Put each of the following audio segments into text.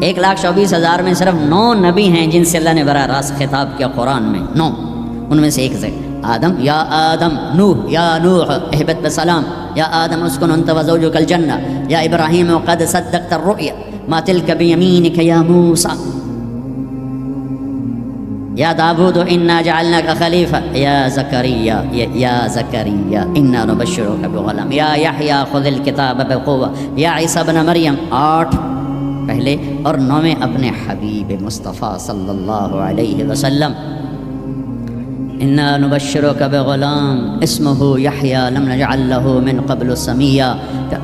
1,24,000 میں صرف 9 نبی ہیں جن سے اللہ نے براہ راست خطاب کیا قرآن میں، 9، ان میں سے ایک آدم، یا آدم، نوح، یا نوح اہبط بسلام، یا آدم اسکن انت وزوجک الجنہ، یا ابراہیم قد صدقت الرؤیا ما تلک بیمینک یا موسیٰ، یا داود انا جعلناک خلیفہ، یا زکریا انا نبشرک بغلام، یا یحییٰ خذ الکتاب بقوہ، یا عیسیٰ ابن مریم، 8 پہلے اور 9ویں اپنے حبیب مصطفیٰ صلی اللہ علیہ وسلم، انا نبشرک بغلام اسمہ یحییٰ لم نجعل لہ من قبل سمیہ۔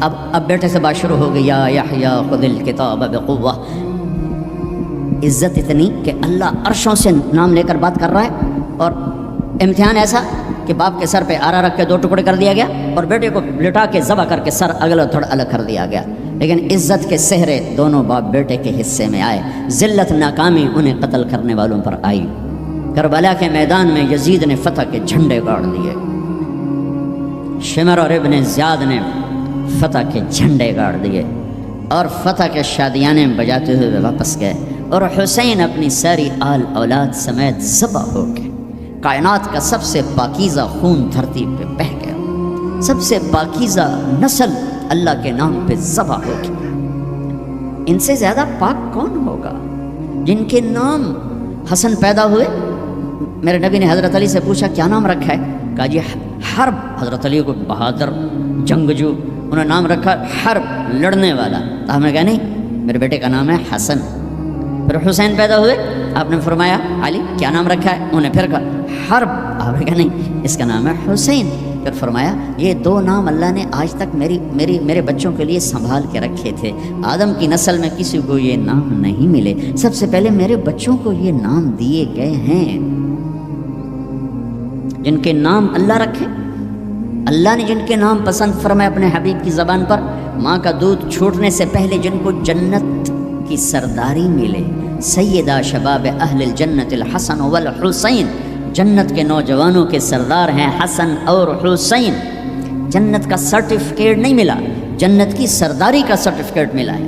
اب بیٹے سے بات شروع ہو گئی، یا یحییٰ خذ الکتاب بقوہ۔ عزت اتنی کہ اللہ عرشوں سے نام لے کر بات کر رہا ہے، اور امتحان ایسا کہ باپ کے سر پہ آرا رکھ کے 2 ٹکڑے کر دیا گیا اور بیٹے کو لٹا کے ذبح کر کے سر اگلا تھوڑا الگ کر دیا گیا، لیکن عزت کے سہرے دونوں باپ بیٹے کے حصے میں آئے، ذلت ناکامی انہیں قتل کرنے والوں پر آئی۔ کربلا کے میدان میں یزید نے فتح کے جھنڈے گاڑ دیے، شمر اور ابن زیاد نے فتح کے جھنڈے گاڑ دیے، اور فتح کے شادیانے بجاتے ہوئے واپس گئے، اور حسین اپنی ساری آل اولاد سمیت ذبح ہو گئے۔ کائنات کا سب سے پاکیزہ خون دھرتی پہ بہہ گیا، سب سے پاکیزہ نسل اللہ کے نام پہ ذبح ہو گئی۔ ان سے زیادہ پاک کون ہوگا؟ جن کے نام حسن پیدا ہوئے، میرے نبی نے حضرت علی سے پوچھا کیا نام رکھا ہے؟ کہا جی حرب، حضرت علی کو بہادر جنگجو، انہوں نے نام رکھا حرب، لڑنے والا۔ تو ہم نے کہا نہیں، میرے بیٹے کا نام ہے حسن۔ پھر حسین پیدا ہوئے، آپ نے فرمایا علی کیا نام رکھا ہے؟ انہوں نے پھر کہا حرب، آپ نے کہا نہیں اس کا نام ہے حسین۔ پھر فرمایا یہ 2 نام اللہ نے آج تک میرے بچوں کے لیے سنبھال کے رکھے تھے، آدم کی نسل میں کسی کو یہ نام نہیں ملے، سب سے پہلے میرے بچوں کو یہ نام دیے گئے ہیں۔ جن کے نام اللہ رکھے، اللہ نے جن کے نام پسند فرمائے اپنے حبیب کی زبان پر، ماں کا دودھ چھوٹنے سے پہلے جن کو جنت کی سرداری ملے، سیدہ شباب اہل الجنت الحسن والحسین، جنت کے نوجوانوں کے سردار ہیں حسن اور حسین۔ جنت کا سرٹیفکیٹ نہیں ملا، جنت کی سرداری کا سرٹیفکیٹ ملا ہے۔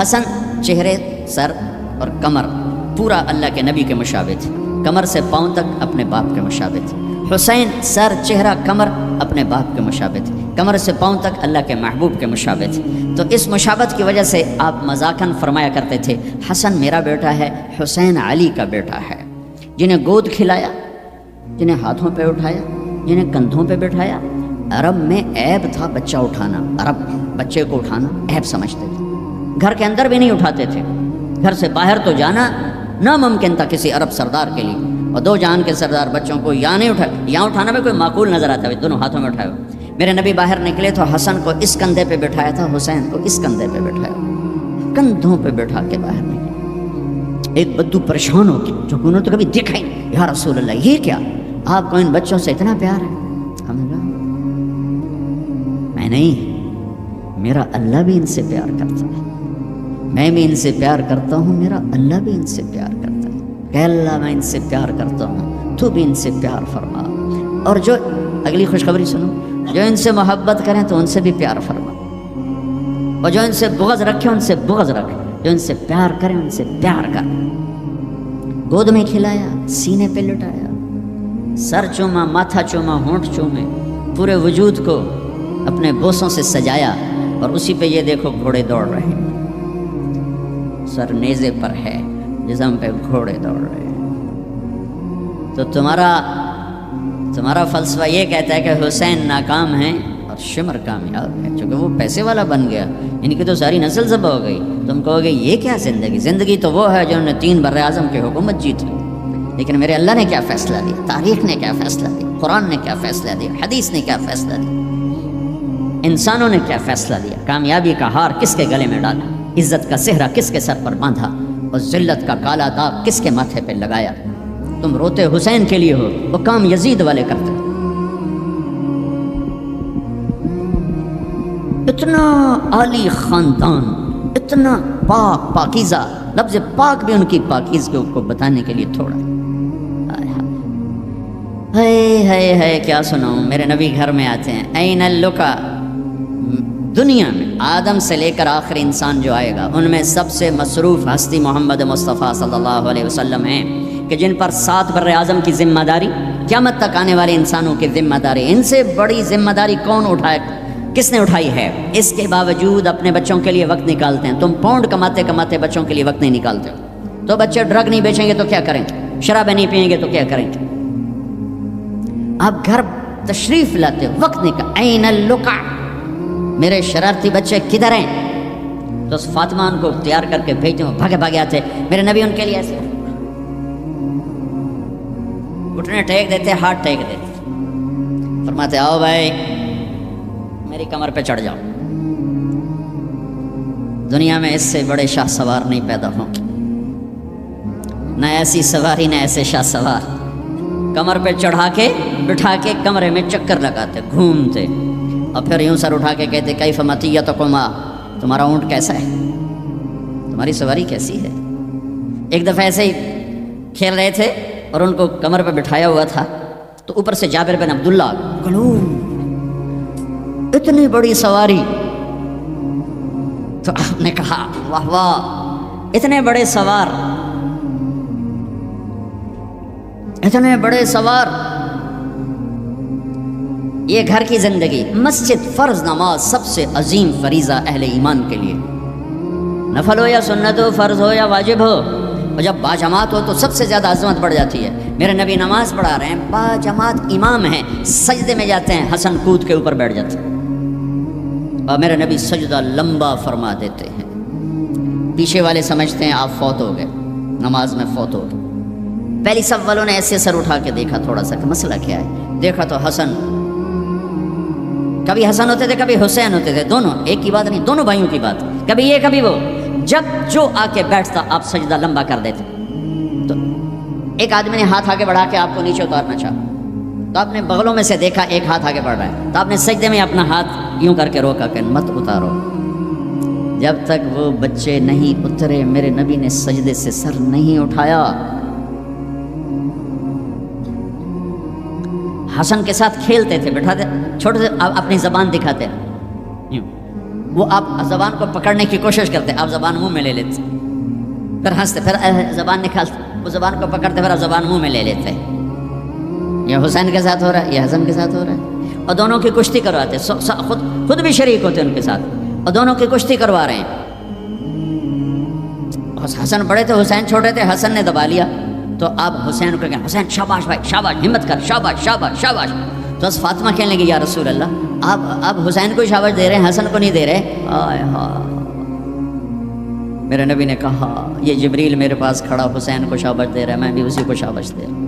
حسن چہرے، سر اور کمر پورا اللہ کے نبی کے مشابہ تھے، کمر سے پاؤں تک اپنے باپ کے مشابہ تھے۔ حسین سر، چہرہ، کمر اپنے باپ کے مشابہ تھے، کمر سے پاؤں تک اللہ کے محبوب کے مشابہ تھے۔ تو اس مشابہت کی وجہ سے آپ مذاقاً فرمایا کرتے تھے حسن میرا بیٹا ہے، حسین علی کا بیٹا ہے۔ جنہیں گود کھلایا، جنہیں ہاتھوں پہ اٹھایا، جنہیں کندھوں پہ بٹھایا۔ عرب میں عیب تھا بچہ اٹھانا، عرب بچے کو اٹھانا عیب سمجھتے تھے، گھر کے اندر بھی نہیں اٹھاتے تھے، گھر سے باہر تو جانا ناممکن تھا کسی عرب سردار کے لیے، اور 2 جہان کے سردار بچوں کو یہاں نہیں اٹھائے، یہاں اٹھانا میں کوئی معقول نظر آتا ہے، دونوں ہاتھوں میں اٹھائے ہوئے۔ میرے نبی باہر نکلے تو حسن کو اس کندھے پہ بٹھایا تھا، حسین کو اس کندھے پہ بٹھایا، کندھوں پہ بٹھا کے باہر نکلے۔ ایک بدو پریشان ہو گئی، جو انہوں نے تو کبھی دیکھا ہی نہیں، یا رسول اللہ یہ کیا، آپ کو ان بچوں سے اتنا پیار ہے؟ ہم نے کہا میں نہیں، میرا اللہ بھی ان سے پیار کرتا ہے، میں بھی ان سے پیار کرتا ہوں، میرا اللہ بھی ان سے پیار کرتا ہے۔ کہ اللہ میں ان سے پیار کرتا ہوں، تو بھی ان سے پیار فرما، اور جو اگلی خوشخبری سنو، جو ان سے محبت کریں تو ان سے بھی پیار فرما، اور جو ان سے بغض رکھیں ان سے بغض رکھ، جو ان سے پیار کریں ان سے پیار کر۔ گود میں کھلایا، سینے پہ لٹایا، سر چوما، ماتھا چوما، ہونٹ چومے، پورے وجود کو اپنے بوسوں سے سجایا، اور اسی پہ یہ دیکھو گھوڑے دوڑ رہے ہیں، سر نیزے پر ہے، جسم پہ گھوڑے دوڑ رہے ہیں۔ تو تمہارا فلسفہ یہ کہتا ہے کہ حسین ناکام ہیں اور شمر کامیاب ہے، چونکہ وہ پیسے والا بن گیا، ان کی تو ساری نسل ذبح ہو گئی۔ تم کہو گے یہ کیا زندگی؟ زندگی تو وہ ہے جنہوں نے 3 بر اعظم کی حکومت جیتی، لیکن میرے اللہ نے کیا فیصلہ دیا، تاریخ نے کیا فیصلہ دیا، قرآن نے کیا فیصلہ دیا، حدیث نے کیا فیصلہ دیا، انسانوں نے کیا فیصلہ دیا، کامیابی کا ہار کس کے گلے میں ڈالا، عزت کا صحرا کس کے سر پر باندھا، اور ذلت کا کالا داغ کس کے ماتھے پہ لگایا۔ تم روتے حسین کے لیے ہو، وہ کام یزید والے کرتے۔ اتنا عالی خاندان، اتنا پاک پاکیزہ، لفظ پاک بھی ان کی پاکیزگی کو بتانے کے لیے تھوڑا ہے کیا سناؤں۔ میرے نبی گھر میں آتے ہیں، این اللقا، دنیا میں آدم سے لے کر آخری انسان جو آئے گا ان میں سب سے مصروف ہستی محمد مصطفیٰ صلی اللہ علیہ وسلم ہیں، کہ جن پر 7 بر اعظم کی ذمہ داری، قیامت تک آنے والے انسانوں کی ذمہ داری، ان سے بڑی ذمہ داری کون اٹھائے، کس نے اٹھائی ہے؟ اس کے باوجود اپنے بچوں کے لیے وقت نکالتے ہیں۔ تم پاؤنڈ کماتے کماتے بچوں کے لیے وقت نہیں نکالتے ہو، تو بچے ڈرگ نہیں بیچیں گے تو کیا کریں گے، شرابیں نہیں پئیں گے تو کیا کریں گے؟ آپ گھر تشریف لاتے ہو، وقت نکال، این اللقع، میرے شرارتی بچے کدھر ہیں؟ تو فاطمہ ان کو تیار کر کے بھیجتے ہیں، بھاگے بھاگے آتے، میرے نبی ان کے لیے ایسے گھٹنے ٹیک دیتے، ہاتھ ٹیک دیتے، فرماتے آؤ بھائی میری کمر پہ چڑھ جاؤ، دنیا میں اس سے بڑے شاہ سوار نہیں پیدا ہوں، نہ ایسی سواری نہ ایسے شاہ سوار، کمر پہ چڑھا کے بٹھا کے کمرے میں چکر لگاتے، گھومتے، اور پھر یوں سر اٹھا کے کہتے کیف مطیتکما، تمہارا اونٹ کیسا ہے، تمہاری سواری کیسی ہے؟ ایک دفعہ ایسے ہی کھیل رہے تھے اور ان کو کمر پہ بٹھایا ہوا تھا، تو اوپر سے جابر بن عبداللہ، اتنی بڑی سواری، تو آپ نے کہا واہ واہ، اتنے بڑے سوار، اتنے بڑے سوار، یہ گھر کی زندگی، مسجد، فرض نماز سب سے عظیم فریضہ اہل ایمان کے لیے، نفل ہو یا سنت ہو، فرض ہو یا واجب ہو، اور جب باجماعت ہو تو سب سے زیادہ عظمت بڑھ جاتی ہے۔ میرے نبی نماز پڑھا رہے ہیں، باجماعت امام ہیں، سجدے میں جاتے ہیں، حسن کود کے اوپر بیٹھ جاتے ہیں، اور میرے نبی سجدہ لمبا فرما دیتے ہیں، پیچھے والے سمجھتے ہیں آپ فوت ہو گئے، نماز میں فوت ہو گئے۔ پہلی صف والوں نے ایسے سر اٹھا کے دیکھا تھوڑا سا کہ مسئلہ کیا ہے، دیکھا تو حسن، کبھی حسن ہوتے تھے کبھی حسین ہوتے تھے، دونوں ایک کی بات نہیں، دونوں بھائیوں کی بات، کبھی یہ کبھی وہ، جب جو آ کے بیٹھتا آپ سجدہ لمبا کر دیتے۔ تو ایک آدمی نے ہاتھ آگے بڑھا کے آپ کو نیچے اتارنا چاہا، تو آپ نے بغلوں میں سے دیکھا ایک ہاتھ آگے بڑھ رہا ہے، تو آپ نے سجدے میں اپنا ہاتھ یوں کر کے روکا کہ مت اتارو، جب تک وہ بچے نہیں اترے میرے نبی نے سجدے سے سر نہیں اٹھایا۔ حسن کے ساتھ کھیلتے تھے، بٹھاتے، چھوٹے سے اپنی زبان دکھاتے، وہ آپ زبان کو پکڑنے کی کوشش کرتے، آپ زبان منہ میں لے لیتے، پھر ہنستے، پھر زبان نکالتے، وہ زبان کو پکڑتے، پھر آپ زبان منہ میں لے لیتے۔ یہ حسین کے ساتھ ہو رہا ہے، یہ حسن کے ساتھ ہو رہا ہے، اور دونوں کی کشتی کرواتے، خود بھی شریک ہوتے ان کے ساتھ، اور دونوں کی کشتی کروا رہے ہیں۔ حسن بڑے تھے، حسین چھوٹے تھے، حسن نے دبا لیا، تو آپ حسین کو کہیں حسین شاباش بھائی، شاباش، ہمت کر، شاباش شاباش شاباش۔ تو بس فاطمہ کہنے لگی یا رسول اللہ، آپ حسین کو شاباش دے رہے ہیں، حسن کو نہیں دے رہے۔ آئے ہاں، میرے نبی نے کہا یہ جبریل میرے پاس کھڑا حسین کو شاباش دے رہا ہے، میں بھی اسی کو شاباش دے رہا ہوں۔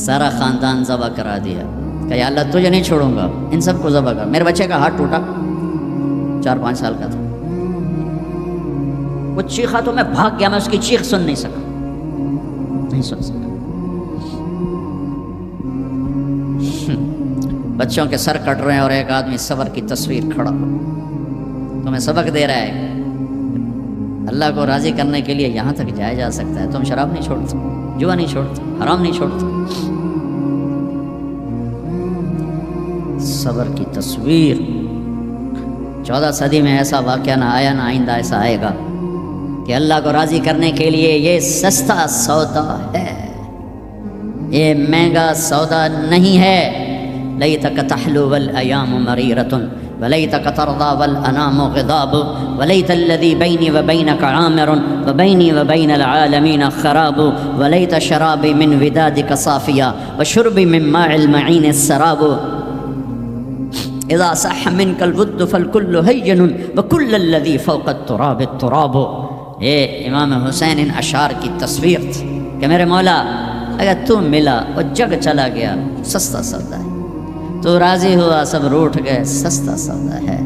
سارا خاندان ذبح کرا دیا کہ یا اللہ تجھے نہیں چھوڑوں گا، ان سب کو ذبح کر۔ میرے بچے کا ہاتھ ٹوٹا، 4-5 سال کا تھا، وہ چیخا تو میں بھاگ گیا، میں اس کی چیخ سن نہیں سکا، نہیں سن سکا۔ بچوں کے سر کٹ رہے ہیں اور ایک آدمی صبر کی تصویر کھڑا تمہیں سبق دے رہا ہے، اللہ کو راضی کرنے کے لیے یہاں تک جایا جا سکتا ہے، تم شراب نہیں چھوڑتے، جوا نہیں چھوڑتے، حرام نہیں چھوڑتے۔ صبر کی تصویر، 14 صدی میں ایسا واقعہ نہ آیا، نہ آئندہ ایسا آئے گا کہ اللہ کو راضی کرنے کے لیے یہ سستا سودا ہے، یہ مہنگا سودا نہیں ہے۔ لیتک تحلو والایام مریرۃ ولیتک ترضی والانام غضاب ولیت الذی بینی وبینک عامر وبینی وبین العالمین خراب ولیت شرابی من ودادک صافیا وشربی من ماء المعین السراب اذا صح منک الود فالکل ہین وکل الذی فوق التراب التراب۔ یہ امام حسین ان اشعار کی تصویر تھی کہ میرے مولا اگر تو ملا اور جگ چلا گیا سستا سودا ہے، تو راضی ہوا سب روٹھ گئے سستا سودا ہے۔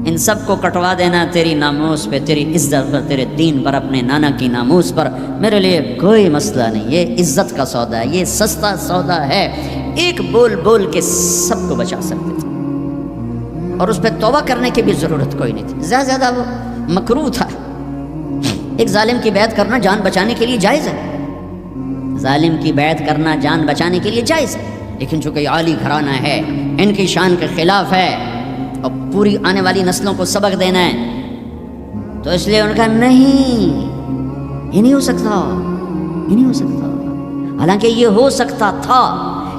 ان سب کو کٹوا دینا تیری ناموس پہ، تیری عزت پر، تیرے دین پر، اپنے نانا کی ناموس پر میرے لیے کوئی مسئلہ نہیں، یہ عزت کا سودا ہے، یہ سستا سودا ہے۔ ایک بول بول کے سب کو بچا سکتے تھے، اور اس پہ توبہ کرنے کی بھی ضرورت کوئی نہیں تھی، زیادہ زیادہ وہ مکروہ تھا۔ ایک ظالم کی بیعت کرنا جان بچانے کے لیے جائز ہے، ظالم کی بیعت کرنا جان بچانے کے لیے جائز ہے، لیکن چونکہ عالی گھرانہ ہے، ان کی شان کے خلاف ہے اور پوری آنے والی نسلوں کو سبق دینا ہے، تو اس لیے ان کا نہیں، یہ نہیں ہو سکتا، یہ نہیں ہو سکتا۔ حالانکہ یہ ہو سکتا تھا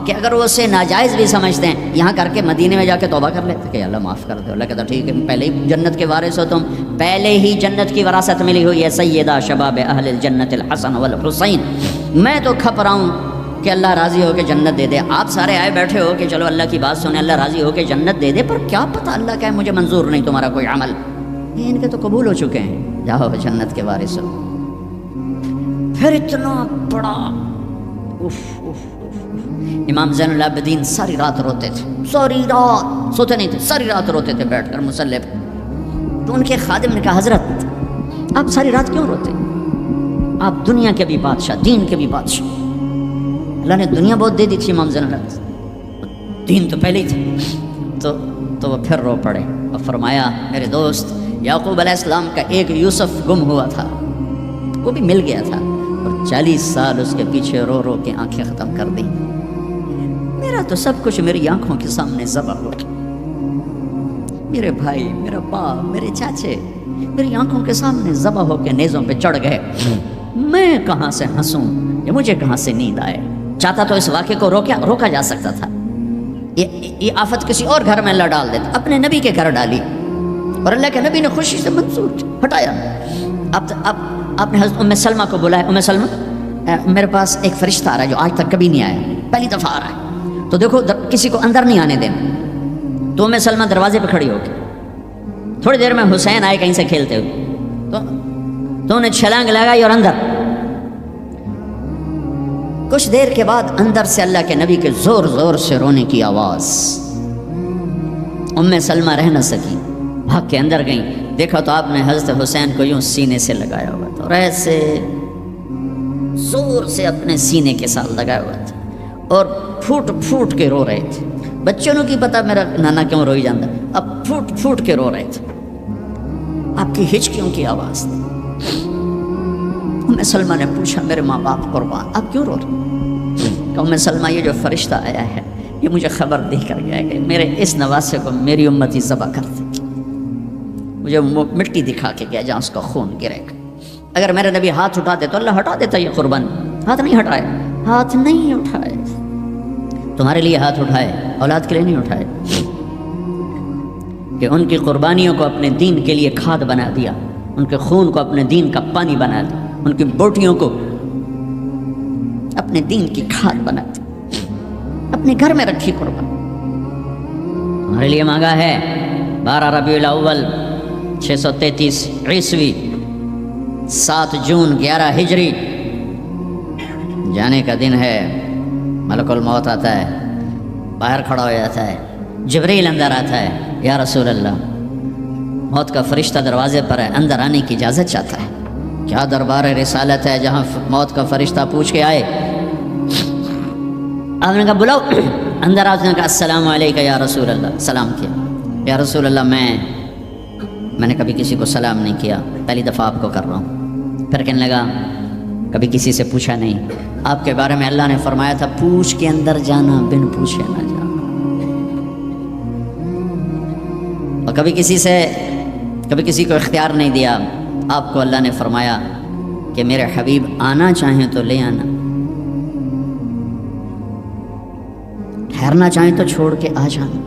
کہ اگر وہ اسے ناجائز بھی سمجھتے ہیں، یہاں کر کے مدینے میں جا کے توبہ کر لیتے کہ اللہ معاف کر دے۔ اللہ کہتا ٹھیک ہے، پہلے ہی جنت کے وارث ہو تم، پہلے ہی جنت کی وراثت ملی ہوئی ہے، سیدہ شباب اہل الجنت الحسن والحسین، میں تو کھپ رہا ہوں کہ اللہ راضی ہو کے جنت دے دے۔ آپ سارے آئے بیٹھے ہو کہ چلو اللہ کی بات سنیں، اللہ راضی ہو کے جنت دے دے، پر کیا پتہ اللہ کہے مجھے منظور نہیں تمہارا کوئی عمل، یہ ان کے تو قبول ہو چکے ہیں، جاؤ جنت کے وارث ہو۔ پھر اتنا بڑا امام زین العابدین ساری رات روتے تھے، ساری رات سوتے نہیں تھے، ساری رات روتے تھے بیٹھ کر مصلی پہ۔ تو ان کے خادم نے کہا حضرت آپ ساری رات کیوں روتے؟ آپ دنیا کے بھی بادشاہ، دین کے بھی بادشاہ، اللہ نے دنیا بہت دے دی تھی امام زین العابدین، دین تو پہلے ہی تھے۔ تو وہ پھر رو پڑے اور فرمایا میرے دوست یعقوب علیہ السلام کا ایک یوسف گم ہوا تھا، وہ بھی مل گیا تھا، اور 40 سال اس کے پیچھے رو رو کے آنکھیں ختم کر دی۔ میرا تو سب کچھ میری آنکھوں کے سامنے ذبح ہو گیا، میرے بھائی، میرا باپ، میرے چاچے میری آنکھوں کے سامنے ذبح ہو کے نیزوں پہ چڑھ گئے، میں کہاں سے ہنسوں یا مجھے کہاں سے نیند آئے؟ چاہتا تو اس واقعے کو روکا جا سکتا تھا، یہ آفت کسی اور گھر میں اللہ ڈال دیتا، اپنے نبی کے گھر ڈالی، اور اللہ کے نبی نے خوشی سے منظور ہٹایا۔ اب آپ نے حضرت ام سلمہ کو بلایا، ام سلمہ میرے پاس ایک فرشتہ آ رہا ہے جو آج تک کبھی نہیں آیا، پہلی دفعہ آ رہا ہے، تو دیکھو کسی کو اندر نہیں آنے دینا۔ تو ام سلمہ دروازے پہ کھڑی ہو کے، تھوڑی دیر میں حسین آئے کہیں سے کھیلتے ہوئے، تو انہیں چھلانگ لگائی اور اندر۔ کچھ دیر کے بعد اندر سے اللہ کے نبی کے زور زور سے رونے کی آواز، ام سلمہ رہ نہ سکی، بھاگ کے اندر گئیں، دیکھا تو آپ نے حضرت حسین کو یوں سینے سے لگایا ہوا تھا، اور ایسے زور سے اپنے سینے کے ساتھ لگایا ہوا تھا، اور پھوٹ پھوٹ کے رو رہے تھے۔ بچوں کو کی پتا میرا نانا کیوں روئی جاتا، اب پھوٹ پھوٹ کے رو رہے تھے، آپ کی ہچکیوں کی آواز تھی۔ ام سلمہ نے پوچھا میرے ماں باپ قربان آپ کیوں رو رہے؟ کہ ام سلمہ یہ جو فرشتہ آیا ہے یہ مجھے خبر دے کر گیا کہ میرے اس نواسے کو میری امتی ذبح کر دے، مجھے مٹی دکھا کے گیا جہاں اس کا خون گرے گا۔ اگر میرے نبی ہاتھ اٹھاتے تو اللہ ہٹا دیتا یہ قربان، ہاتھ نہیں ہٹائے، ہاتھ نہیں اٹھائے، تمہارے لیے ہاتھ اٹھائے، اولاد کے لیے نہیں اٹھائے، کہ ان کی قربانیوں کو اپنے دین کے لیے کھاد بنا دیا، ان کے خون کو اپنے دین کا پانی بنا دیا، ان کی بوٹیوں کو اپنے دین کی کھاد بنا دی، اپنے گھر میں رکھی قربان، تمہارے لیے مانگا ہے۔ 12 ربیع الاول 633 عیسوی، 7 جون 11 ہجری، جانے کا دن ہے، ملک الموت آتا ہے، باہر کھڑا ہو جاتا ہے، جبریل اندر آتا ہے، یا رسول اللہ موت کا فرشتہ دروازے پر ہے، اندر آنے کی اجازت چاہتا ہے۔ کیا دربار رسالت ہے جہاں موت کا فرشتہ پوچھ کے آئے؟ آپ نے کہا بلاؤ، اندر آپ نے کہا السلام علیکم یا رسول اللہ، سلام کیا، یا رسول اللہ میں نے کبھی کسی کو سلام نہیں کیا، پہلی دفعہ آپ کو کر رہا ہوں۔ پھر کہنے لگا کبھی کسی سے پوچھا نہیں، آپ کے بارے میں اللہ نے فرمایا تھا پوچھ کے اندر جانا، بن پوچھے نہ جانا، اور کبھی کسی کو اختیار نہیں دیا۔ آپ کو اللہ نے فرمایا کہ میرے حبیب آنا چاہیں تو لے آنا، ٹھہرنا چاہیں تو چھوڑ کے آ جانا۔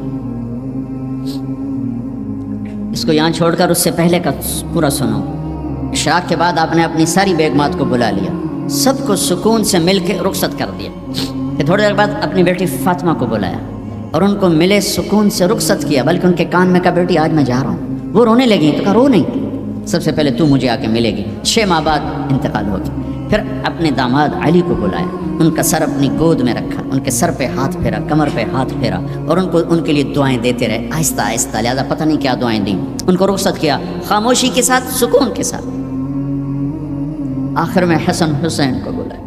اس کو یہاں چھوڑ کر اس سے پہلے کا پورا سنو۔ اشراق کے بعد آپ نے اپنی ساری بیگمات کو بلا لیا، سب کو سکون سے مل کے رخصت کر دیا، پھر تھوڑی دیر بعد اپنی بیٹی فاطمہ کو بلایا اور ان کو ملے سکون سے رخصت کیا، بلکہ ان کے کان میں کہا بیٹی آج میں جا رہا ہوں۔ وہ رونے لگی تو کہا رو نہیں، سب سے پہلے تو مجھے آ کے ملے گی۔ 6 ماہ بعد انتقال ہو گیا۔ پھر اپنے داماد علی کو بلایا، ان کا سر اپنی گود میں رکھا، ان کے سر پہ ہاتھ پھیرا، کمر پہ ہاتھ پھیرا، اور ان کے لیے دعائیں دیتے رہے آہستہ آہستہ، لہٰذا پتہ نہیں کیا دعائیں دیں، ان کو رخصت کیا خاموشی کے ساتھ، سکون کے ساتھ۔ آخر میں حسن حسین کو بلایا۔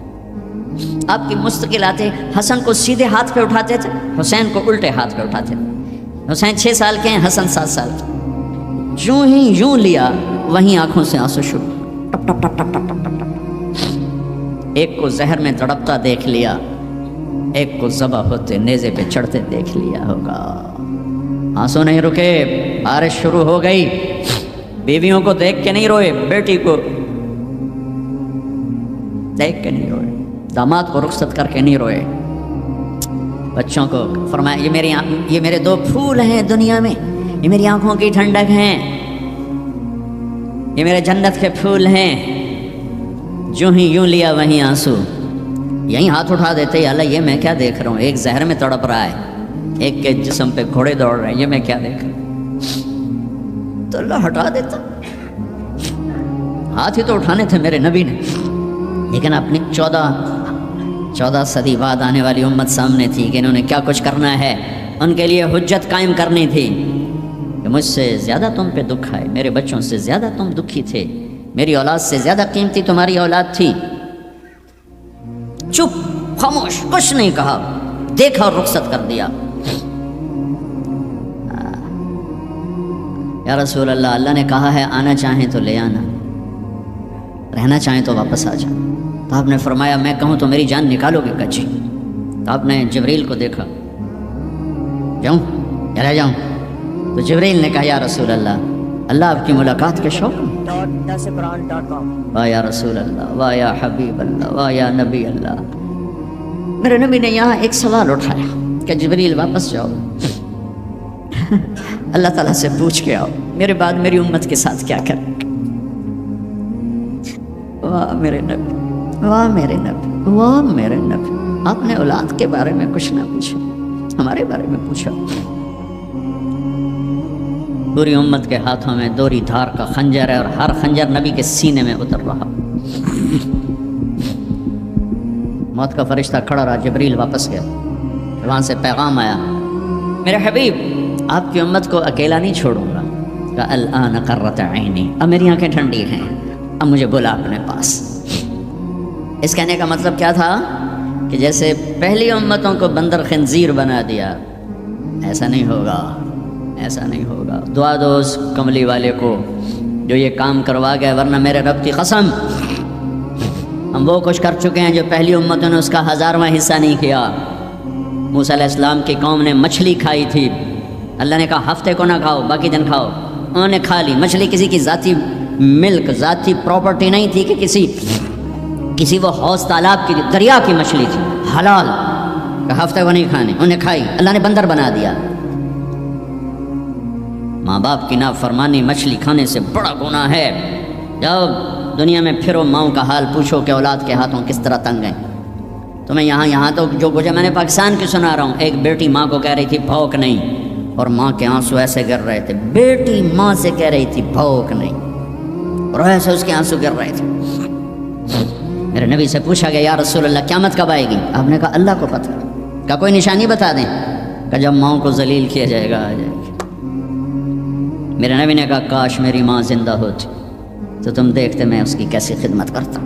آپ کی مستقل آتے حسن کو سیدھے ہاتھ پہ اٹھاتے تھے، حسین کو الٹے ہاتھ پہ اٹھاتے تھے۔ حسین 6 سال کے ہیں، حسن 7 سال کے۔ جو ہی یوں لیا وہیں آنکھوں سے آنسو شروع، ٹپ ٹپ ٹپ ٹپ ٹپ ٹپ ٹپ ٹپ۔ ایک کو زہر میں تڑپتا دیکھ لیا، ایک کو ذبح ہوتے نیزے پہ چڑھتے دیکھ لیا ہوگا۔ آنسو نہیں رکے، بارش شروع ہو گئی، بیویوں کو دیکھ کے نہیں روئے، بیٹی کو دیکھ کے نہیں روئے، داماد کو رخصت کر کے نہیں روئے، بچوں کو فرمایا یہ میرے دو پھول ہیں دنیا میں، یہ میری آنکھوں کی ٹھنڈک ہیں، یہ میرے جنت کے پھول ہیں۔ جو ہی یوں لیا وہیں آنسو، یہیں ہاتھ اٹھا دیتے، یا اللہ یہ میں کیا دیکھ رہا ہوں، ایک زہر میں تڑپ رہا ہے، ایک کے جسم پہ گھوڑے دوڑ رہے ہیں، یہ میں کیا دیکھ رہا ہوں، تو اللہ ہٹا دیتا۔ ہاتھ ہی تو اٹھانے تھے میرے نبی نے، لیکن اپنی 14 صدی بعد آنے والی امت سامنے تھی کہ انہوں نے کیا کچھ کرنا ہے، ان کے لیے حجت قائم کرنی تھی کہ مجھ سے زیادہ تم پہ دکھ آئے، میرے بچوں سے زیادہ تم دکھی تھے، میری اولاد سے زیادہ قیمتی تمہاری اولاد تھی۔ چپ، خاموش، کچھ نہیں کہا، دیکھا اور رخصت کر دیا۔ یا رسول اللہ، اللہ نے کہا ہے آنا چاہیں تو لے آنا، رہنا چاہیں تو واپس آ جانا۔ تو آپ نے فرمایا میں کہوں تو میری جان نکالو گے؟ کہا جی۔ تو آپ نے جبریل کو دیکھا، جاؤں یا رہ جاؤں؟ تو جبریل نے کہا یا رسول اللہ، اللہ آپ کی ملاقات کے شوق میں۔ واہ یا رسول اللہ، واہ یا حبیب اللہ، واہ یا نبی اللہ۔ میرے نبی نے یہاں ایک سوال اٹھایا کہ جبریل واپس جاؤ، اللہ تعالیٰ سے پوچھ کے آؤ میرے بعد میری امت کے ساتھ کیا کریں۔ واہ میرے نبی، واہ میرے نبی، واہ میرے نبی، آپ نے اولاد کے بارے میں کچھ نہ پوچھا، ہمارے بارے میں پوچھا۔ پوری امت کے ہاتھوں میں دوری دھار کا خنجر ہے، اور ہر خنجر نبی کے سینے میں اتر رہا۔ موت کا فرشتہ کھڑا رہا، جبریل واپس گیا، وہاں سے پیغام آیا، میرے حبیب آپ کی امت کو اکیلا نہیں چھوڑوں گا۔ کہ الآن قرۃ عینی، اب میری آنکھیں ٹھنڈی ہیں، اب مجھے بلا اپنے پاس۔ اس کہنے کا مطلب کیا تھا کہ جیسے پہلی امتوں کو بندر خنزیر بنا دیا، ایسا نہیں ہوگا، ایسا نہیں ہوگا۔ دعا دو اس کملی والے کو جو یہ کام کروا گیا، ورنہ میرے رب کی قسم ہم وہ کچھ کر چکے ہیں جو پہلی امتوں نے اس کا 1000واں حصہ نہیں کیا۔ موسیٰ علیہ السلام کی قوم نے مچھلی کھائی تھی، اللہ نے کہا ہفتے کو نہ کھاؤ، باقی دن کھاؤ، انہوں نے کھا لی۔ مچھلی کسی کی ذاتی ملک، ذاتی پراپرٹی نہیں تھی کہ کسی وہ حوض تالاب کی، دریا کی مچھلی تھی، حلال، کہ ہفتے کو نہیں کھانے، انہوں نے کھائی، اللہ نے بندر بنا دیا۔ ماں باپ کی نافرمانی مچھلی کھانے سے بڑا گناہ ہے۔ جب دنیا میں پھرو، ماؤں کا حال پوچھو کہ اولاد کے ہاتھوں کس طرح تنگ ہیں۔ تو میں یہاں تو جو کچھ میں نے پاکستان کی سنا رہا ہوں، ایک بیٹی ماں کو کہہ رہی تھی بھوک نہیں، اور ماں کے آنسو ایسے گر رہے تھے۔ بیٹی ماں سے کہہ رہی تھی بھوک نہیں، اور ایسے اس کے آنسو گر رہے تھے۔ میرے نبی سے پوچھا گیا یا رسول اللہ قیامت کب آئے گی؟ آپ نے کہا اللہ کو پتہ۔ کہا کوئی نشانی بتا دیں؟ کہ جب ماؤں کو ذلیل کیا جائے گا، آ جائے گی۔ میرے نبی نے کہا کاش میری ماں زندہ ہوتی تو تم دیکھتے میں اس کی کیسی خدمت کرتا،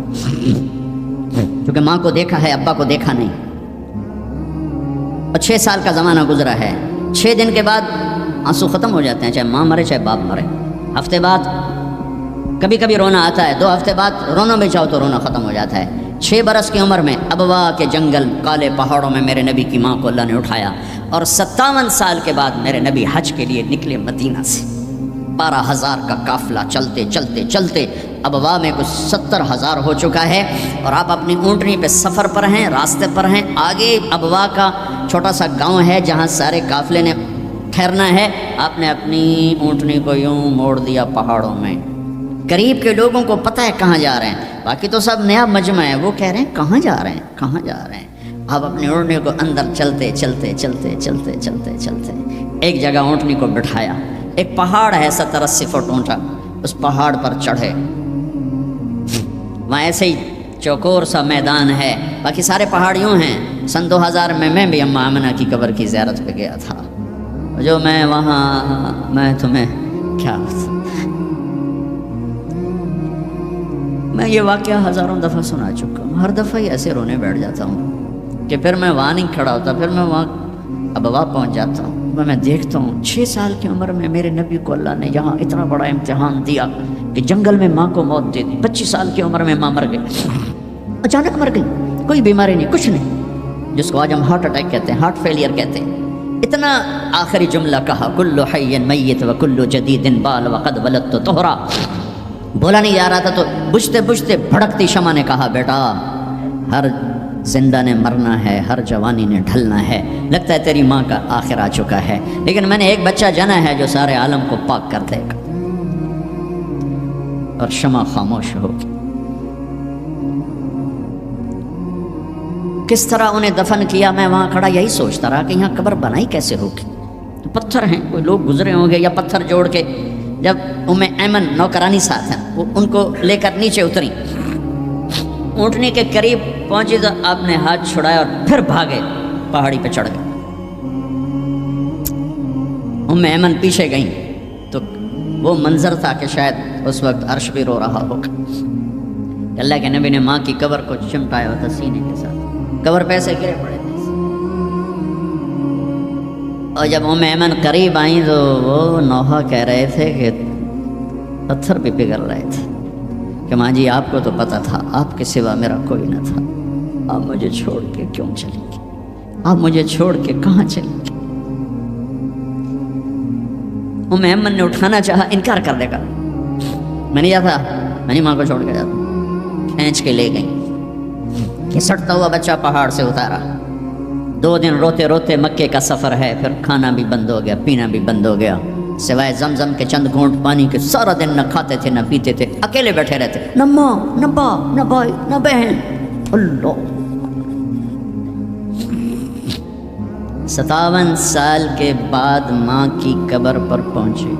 کیونکہ ماں کو دیکھا ہے، ابا کو دیکھا نہیں۔ اور 6 سال کا زمانہ گزرا ہے، 6 دن کے بعد آنسو ختم ہو جاتے ہیں، چاہے ماں مرے چاہے باپ مرے۔ ہفتے بعد کبھی کبھی رونا آتا ہے، 2 ہفتے بعد رونا بھی چاہو تو رونا ختم ہو جاتا ہے۔ 6 برس کی عمر میں ابوا کے جنگل کالے پہاڑوں میں میرے نبی کی ماں کو اللہ نے اٹھایا، اور 57 سال کے بعد میرے نبی حج کے لیے نکلے مدینہ سے۔ 12,000 کا قافلہ چلتے چلتے چلتے ابوا میں کچھ 70,000 ہو چکا ہے، اور آپ اپنی اونٹنی پہ سفر پر ہیں، راستے پر ہیں۔ آگے ابوا کا چھوٹا سا گاؤں ہے جہاں سارے قافلے نے ٹھہرنا ہے۔ آپ نے اپنی اونٹنی کو یوں موڑ دیا پہاڑوں میں۔ قریب کے لوگوں کو پتہ ہے کہاں جا رہے ہیں، باقی تو سب نیا مجمع ہے، وہ کہہ رہے ہیں کہاں جا رہے ہیں، کہاں جا رہے ہیں۔ آپ اپنی اونٹنی کو اندر چلتے چلتے چلتے چلتے چلتے چلتے ایک جگہ اونٹنی کو بٹھایا۔ ایک پہاڑ ہے 70-80 فٹ اونچا، اس پہاڑ پر چڑھے۔ وہاں ایسے ہی چوکور سا میدان ہے، باقی سارے پہاڑ یوں ہیں۔ سن 2000 میں بھی اماں آمنہ کی قبر کی زیارت پہ گیا تھا، جو میں تمہیں کیا، میں یہ واقعہ ہزاروں دفعہ سنا چکا ہوں، ہر دفعہ ہی ایسے رونے بیٹھ جاتا ہوں کہ پھر میں وہاں نہیں کھڑا ہوتا، پھر میں وہاں ابوا پہنچ جاتا ہوں۔ میں دیکھتا ہوں 6 سال کی عمر میں میرے نبی کو اللہ نے یہاں اتنا بڑا امتحان دیا کہ جنگل میں ماں کو موت دے دی۔ 25 سال کی عمر میں ماں مر گئی، اچانک مر گئی، کوئی بیماری نہیں، کچھ نہیں، جس کو آج ہم ہارٹ اٹیک کہتے ہیں، ہارٹ فیلئر کہتے ہیں. اتنا آخری جملہ کہا، کل حی میت و کل جدید بال وقد ولدت طہرا. بولا نہیں جا رہا تھا تو بجھتے بجھتے بھڑکتی شمع نے کہا، بیٹا ہر زندہ نے مرنا ہے، ہر جوانی نے ڈھلنا ہے. لگتا ہے تیری ماں کا آخر آ چکا ہے، لیکن میں نے ایک بچہ جنا ہے جو سارے عالم کو پاک کر دے گا. اور شمع خاموش ہوگی. کس طرح انہیں دفن کیا، میں وہاں کھڑا یہی سوچتا رہا کہ یہاں قبر بنائی کیسے ہوگی. پتھر ہیں، کوئی لوگ گزرے ہوں گے یا پتھر جوڑ کے. جب ایمن نوکرانی ساتھ ہیں، وہ ان کو لے کر نیچے اتری، اونٹنی کے قریب پہنچی تو آپ نے ہاتھ چھڑایا اور پھر بھاگے، پہاڑی پہ چڑھ گئے. ایمن پیچھے گئیں تو وہ منظر تھا کہ شاید اس وقت عرش بھی رو رہا ہوگا. اللہ کے نبی نے ماں کی قبر کو چمٹایا ہوتا سینے کے ساتھ، قبر پہ سے گرے پڑے تھے. اور جب ایمن قریب آئیں تو وہ نوحہ کہہ رہے تھے کہ پتھر بھی پگھل رہے تھے کہ ماں جی آپ کو تو پتہ تھا آپ کے سوا میرا کوئی نہ تھا، آپ مجھے چھوڑ کے کیوں چلیں گے، آپ مجھے چھوڑ کے کہاں چلیں گے. ایمن نے اٹھانا چاہا، انکار کر دے گا، میں نہیں جاتا، میں نہیں ماں کو چھوڑ کے جاتا. کھینچ کے لے گئیں، کھسٹتا ہوا بچہ پہاڑ سے اتارا. 2 دن روتے روتے مکے کا سفر ہے، پھر کھانا بھی بند ہو گیا، پینا بھی بند ہو گیا، سوائے زمزم کے چند گھونٹ پانی کے سارا دن نہ کھاتے تھے نہ پیتے تھے، اکیلے بیٹھے رہتے، نہ ماں نہ باپ نہ بھائی نہ بہن. اللہ 57 سال کے بعد ماں کی قبر پر پہنچے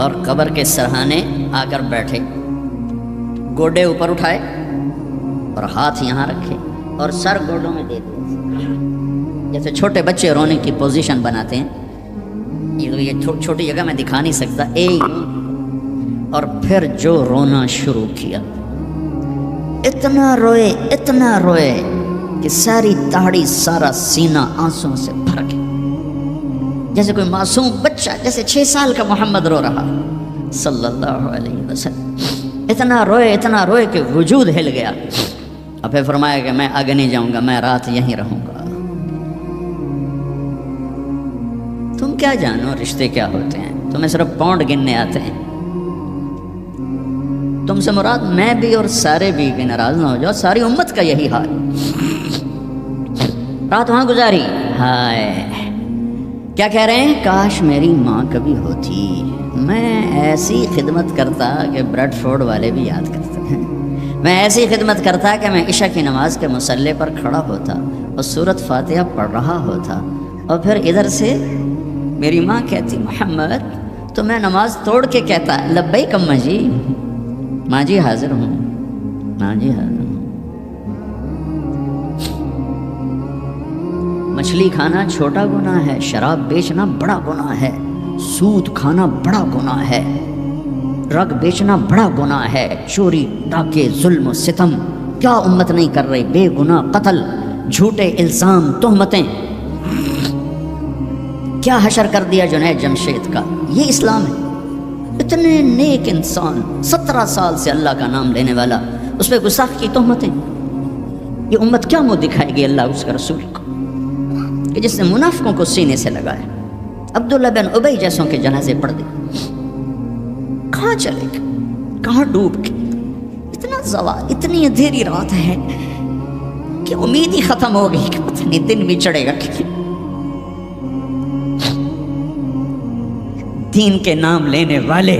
اور قبر کے سرہانے آ کر بیٹھے، گوڈے اوپر اٹھائے اور ہاتھ یہاں رکھے اور سر گوڈوں میں دے دیا، جیسے چھوٹے بچے رونے کی پوزیشن بناتے ہیں. یہ چھوٹی جگہ میں دکھا نہیں سکتا. اور پھر جو رونا شروع کیا، اتنا روئے کہ ساری داڑھی سارا سینہ آنسوں سے بھر گیا، جیسے کوئی معصوم بچہ، جیسے 6 سال کا محمد رو رہا صلی اللہ علیہ وسلم. اتنا روئے کہ وجود ہل گیا. اور پھر فرمایا کہ میں آگے نہیں جاؤں گا، میں رات یہیں رہوں گا. تم کیا جانو رشتے کیا ہوتے ہیں، تمہیں صرف پاؤنڈ گننے آتے ہیں. تم سے مراد میں بھی اور سارے بھی ناراض نہ ہو جاؤ، ساری امت کا یہی حال. رات وہاں گزاری، ہائے کیا کہہ رہے ہیں، کاش میری ماں کبھی ہوتی، میں ایسی خدمت کرتا کہ بریڈ فورڈ والے بھی یاد کرتے ہیں، میں ایسی خدمت کرتا کہ میں عشاء کی نماز کے مصلی پر کھڑا ہوتا اور سورۃ فاتحہ پڑھ رہا ہوتا، اور پھر ادھر سے میری ماں کہتی محمد، تو میں نماز توڑ کے کہتا لبیک اماں جی، ماں جی حاضر ہوں، ماں جی حاضر ہوں. مچھلی کھانا چھوٹا گناہ ہے، شراب بیچنا بڑا گناہ ہے، سود کھانا بڑا گناہ ہے، ڈرگ بیچنا بڑا گناہ ہے، چوری ڈاکے ظلم و ستم کیا امت نہیں کر رہی، بے گناہ قتل، جھوٹے الزام تہمتیں، کیا حشر کر دیا جنید جمشید کا. یہ اسلام ہے. اتنے نیک انسان، 17 سال سے اللہ کا نام لینے والا، اس پہ گستاخ کی تہمتیں. یہ امت کیا منہ دکھائے گی اللہ اس کا رسول کو کہ جس نے منافقوں کو سینے سے لگایا، عبداللہ بن ابی جیسوں کے جنازے پڑھ دے. کہاں چلے گا، کہاں ڈوب کے. اتنا زوال، اتنی اندھیری رات ہے کہ امید ہی ختم ہو گئی کہ پتہ نہیں دن بھی چڑھے گا. دین کے نام لینے والے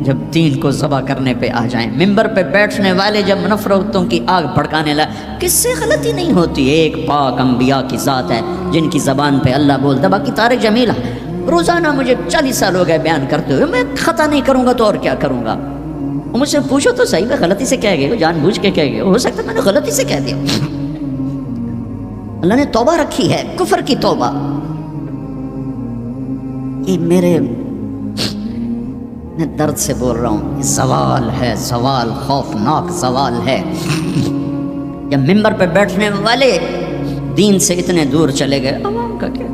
جب دین کو ذبح کرنے پہ آ جائیں، ممبر پہ بیٹھنے والے جب نفرتوں کی آگ بھڑکانے لگے، کس سے غلطی نہیں ہوتی. ایک پاک انبیاء کی ذات ہے جن کی زبان پہ اللہ بولتا. باقی طارق جمیلہ روزانہ مجھے 40 سال ہو گئے بیان کرتے ہوئے، میں خطا نہیں کروں گا تو اور کیا کروں گا. مجھ سے پوچھو تو صحیح، میں غلطی سے کہہ گئے، جان بوجھ کے کہہ گئے، ہو سکتا ہے میں نے غلطی سے کہہ دیا. اللہ نے توبہ رکھی ہے، کفر کی توبہ. یہ میرے میں درد سے بول رہا ہوں، زوال ہے، زوال خوفناک زوال ہے. جب ممبر پہ بیٹھنے والے دین سے اتنے دور چلے گئے، عوام کا کیا.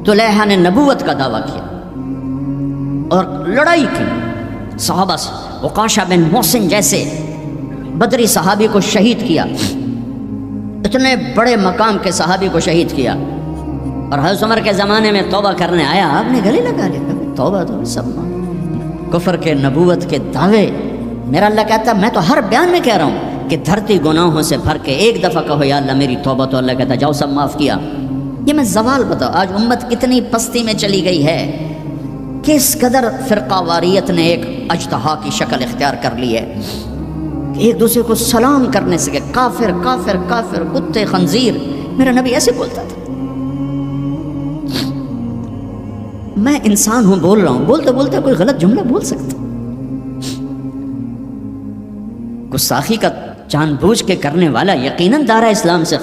طلحہ نے نبوت کا دعویٰ کیا اور لڑائی کی صحابہ سے، عکاشہ بن محسن جیسے بدری صحابی کو شہید کیا، اتنے بڑے مقام کے صحابی کو شہید کیا، اور حضرت عمر کے زمانے میں توبہ کرنے آیا، آپ نے گلے لگا لیا توبہ تو سب کفر کے نبوت کے دعوے. میرا اللہ کہتا میں تو ہر بیان میں کہہ رہا ہوں کہ دھرتی گناہوں سے بھر کے ایک دفعہ کہو یا اللہ میری توبہ، تو اللہ کہتا جاؤ سب معاف کیا. یہ میں زوال بتاؤ آج امت کتنی پستی میں چلی گئی ہے، کس قدر فرقہ واریت نے ایک اجتہا کی شکل اختیار کر لی ہے کہ ایک دوسرے کو سلام کرنے سے کہ کافر کافر کافر کتے خنزیر. میرا نبی ایسے بولتا تھا. میں انسان ہوں، بول رہا ہوں، بولتے بولتے کوئی غلط جملہ بول سکتا. گستاخی کا جان بوجھ کے کرنے والا یقیناً دارہ اسلام سے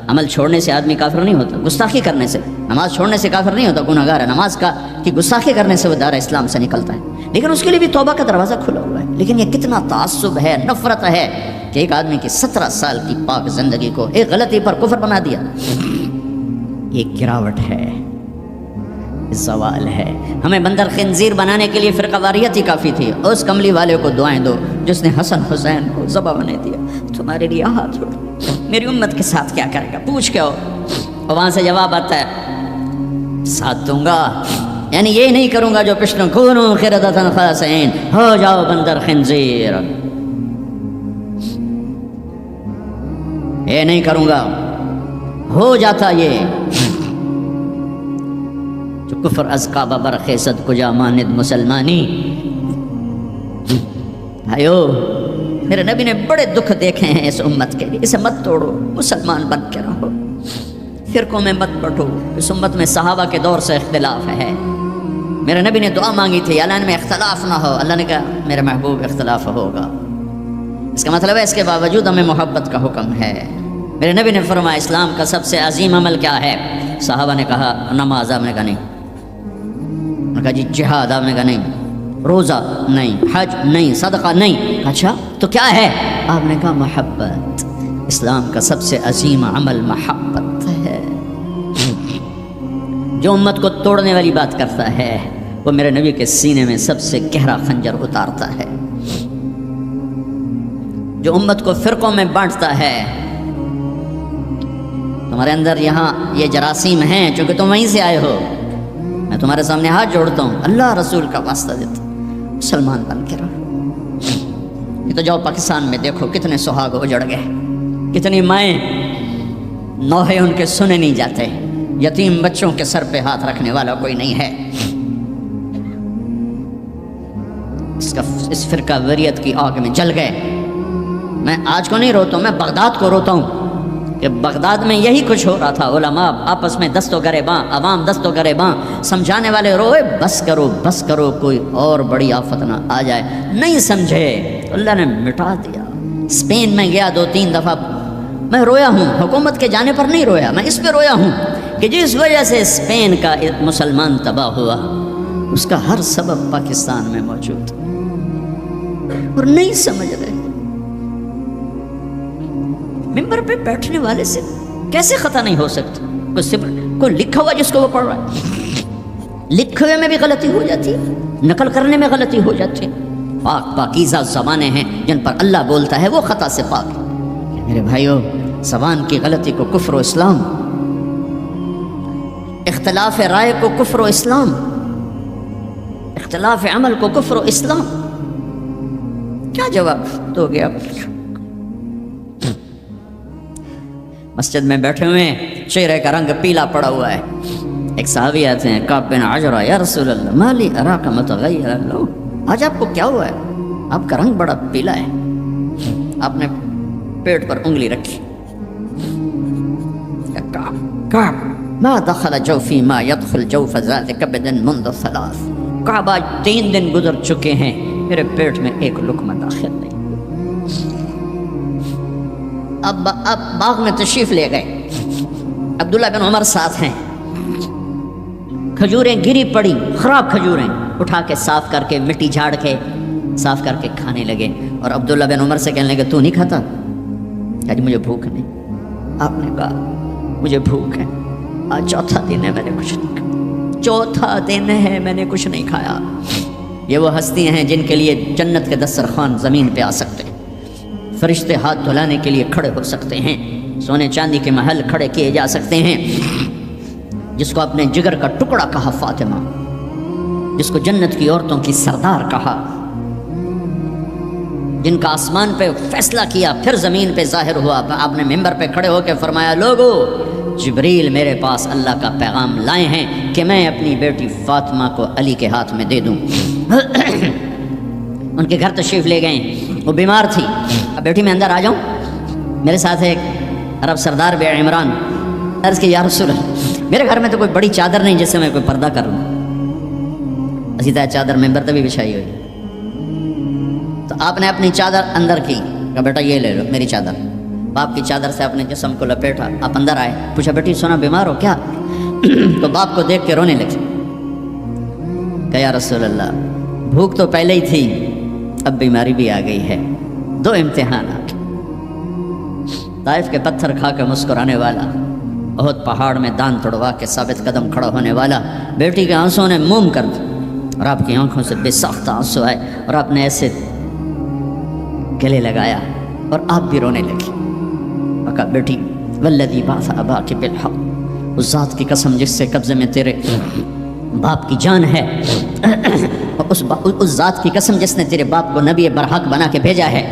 عمل چھوڑنے سے آدمی کافر نہیں ہوتا، گستاخی کرنے سے، نماز چھوڑنے سے کافر نہیں ہوتا، گناہگار ہے. نماز کا کہ گستاخی کرنے سے وہ دارہ اسلام سے نکلتا ہے، لیکن اس کے لیے بھی توبہ کا دروازہ کھلا ہوا ہے. لیکن یہ کتنا تعصب ہے، نفرت ہے کہ ایک آدمی کی 17 سال کی پاک زندگی کو ایک غلطی پر کفر بنا دیا. یہ گراوٹ ہے، زوال ہے. ہمیں بندر خنزیر بنانے کے لیے فرقہ واریت ہی کافی تھی. اس کملی والے کو دعائیں دو جس نے حسن حسین کو ذبح بنا دیا، تمہارے لیے ہاتھ جوڑ، میری امت کے ساتھ کیا کرے گا، پوچھ کے ہو. اور وہاں سے جواب آتا ہے ساتھ دوں گا، یعنی یہ نہیں کروں گا جو پشتوں کونوا قردۃ خاسئین، ہو جاؤ بندر خنزیر، یہ نہیں کروں گا. ہو جاتا یہ جو کفر از کعبہ برخیزد کجا ماند مسلمانی. بھائیو میرے نبی نے بڑے دکھ دیکھے ہیں اس امت کے لیے. اسے مت توڑو، مسلمان بن کے رہو، فرقوں میں مت بٹو. اس امت میں صحابہ کے دور سے اختلاف ہے. میرے نبی نے دعا مانگی تھی اللہ ان میں اختلاف نہ ہو. اللہ نے کہا میرے محبوب اختلاف ہوگا. اس کا مطلب ہے اس کے باوجود ہمیں محبت کا حکم ہے. میرے نبی نے فرمایا اسلام کا سب سے عظیم عمل کیا ہے؟ صحابہ نے کہا نماز. آپ نے کہا نہیں. انہوں نے کہا جی جہاد. آپ نے کہا نہیں. روزہ نہیں. حج نہیں. صدقہ نہیں. اچھا تو کیا ہے؟ آپ نے کہا محبت. اسلام کا سب سے عظیم عمل محبت ہے. جو امت کو توڑنے والی بات کرتا ہے وہ میرے نبی کے سینے میں سب سے گہرا خنجر اتارتا ہے. جو امت کو فرقوں میں بانٹتا ہے، تمہارے اندر یہاں یہ جراثیم ہیں چونکہ تم وہیں سے آئے ہو، میں تمہارے سامنے ہاتھ جوڑتا ہوں، اللہ رسول کا واسطہ دیتا ہوں، مسلمان بن کے رہو. یہ تو جاؤ پاکستان میں دیکھو کتنے سہاگ اجڑ گئے، کتنی مائیں نوحے ان کے سنے نہیں جاتے، یتیم بچوں کے سر پہ ہاتھ رکھنے والا کوئی نہیں ہے. اس فرقہ وریت کی آگ میں جل گئے. میں آج کو نہیں روتا ہوں، میں بغداد کو روتا ہوں کہ بغداد میں یہی کچھ ہو رہا تھا. علماء آپس میں دست و گریباں، عوام دست و گریباں، سمجھانے والے روئے بس کرو بس کرو کوئی اور بڑی آفت نہ آ جائے. نہیں سمجھے اللہ نے مٹا دیا. اسپین میں گیا 2-3 دفعہ، میں رویا ہوں. حکومت کے جانے پر نہیں رویا، میں اس پہ رویا ہوں کہ جس وجہ سے اسپین کا مسلمان تباہ ہوا اس کا ہر سبب پاکستان میں موجود اور نہیں سمجھ رہے. ممبر پہ بیٹھنے والے سے کیسے خطا نہیں ہو سکتا؟ کوئی لکھا ہوا جس کو وہ پڑھ رہا ہے، لکھے ہوئے میں بھی غلطی ہو جاتی ہے، نقل کرنے میں غلطی ہو جاتی ہے. پاک پاکیزہ زبانیں ہیں جن پر اللہ بولتا ہے وہ خطا سے پاک. میرے بھائیو زبان کی غلطی کو کفر و اسلام، اختلاف رائے کو کفر و اسلام، اختلاف عمل کو کفر و اسلام. کیا جواب دو گے آپ؟ مسجد میں بیٹھے ہوئے ہیں، چہرے کا رنگ پیلا پڑا ہوا ہے. ایک صحابی آتے ہیں کعب بن عجرہ، یا رسول اللہ ما لی اراک متغیر، آج آپ کو کیا ہوا ہے؟ آپ کا رنگ بڑا پیلا ہے. آپ نے پیٹ پر انگلی رکھی. کعب ما دخل جوفی ما يدخل جوف ذلك بدن منذ 3. کعب آج 3 دن گزر چکے ہیں میرے پیٹ میں ایک لقمہ داخل نہیں. اب باغ میں تشریف لے گئے. عبداللہ بن عمر ساتھ ہیں. کھجوریں گری پڑی، خراب کھجوریں اٹھا کے صاف کر کے مٹی جھاڑ کے صاف کر کے کھانے لگے. اور عبداللہ بن عمر سے کہنے لگے تو نہیں کھاتا؟ کہا جی مجھے بھوک نہیں. آپ نے کہا مجھے بھوک ہے، آج 4تھا دن ہے میں نے کچھ نہیں کھایا، 4تھا دن ہے میں نے کچھ نہیں کھایا. یہ وہ ہستیاں ہیں جن کے لیے جنت کے دسترخوان زمین پہ آ سکتے ہیں، فرشتے ہاتھ دھلانے کے لیے کھڑے ہو سکتے ہیں، سونے چاندی کے محل کھڑے کیے جا سکتے ہیں۔ جس کو اپنے جگر کا ٹکڑا کہا فاطمہ، جس کو جنت کی عورتوں کی سردار کہا، جن کا آسمان پہ فیصلہ کیا پھر زمین پہ ظاہر ہوا، آپ نے ممبر پہ کھڑے ہو کے فرمایا لوگو جبریل میرے پاس اللہ کا پیغام لائے ہیں کہ میں اپنی بیٹی فاطمہ کو علی کے ہاتھ میں دے دوں۔ ان کے گھر تشریف لے گئے، وہ بیمار تھی۔ اب بیٹی میں اندر آ جاؤں؟ میرے ساتھ ایک عرب سردار بے عمران، عرض کہ یا رسول اللہ میرے گھر میں تو کوئی بڑی چادر نہیں جس سے میں کوئی پردہ کر لوں۔ اسی طرح چادر ممبر تے بھی بچھائی ہوئی، تو آپ نے اپنی چادر اندر کی، کہا بیٹا یہ لے لو میری چادر۔ باپ کی چادر سے اپنے جسم کو لپیٹا، آپ اندر آئے، پوچھا بیٹی سونا بیمار ہو کیا؟ تو باپ کو دیکھ کے رونے لگے، کہا یا رسول اللہ بھوک تو پہلے ہی تھی، اب بیماری بھی آ گئی ہے، دو امتحانات۔ طائف کے پتھر کھا کے مسکرانے والا، احد پہاڑ میں دان توڑوا کے ثابت قدم کھڑا ہونے والا، بیٹی کے آنسوں نے موم کر دی اور آپ کی آنکھوں سے بے ساختہ آنسو آئے اور آپ نے ایسے گلے لگایا اور آپ بھی رونے لگی۔ کہا بیٹی والذی بعث اباک بالحق، اس ذات کی قسم جس سے قبضے میں تیرے باپ کی جان ہے، اس ذات کی قسم جس نے تیرے باپ کو نبی برحق بنا کے بھیجا ہے،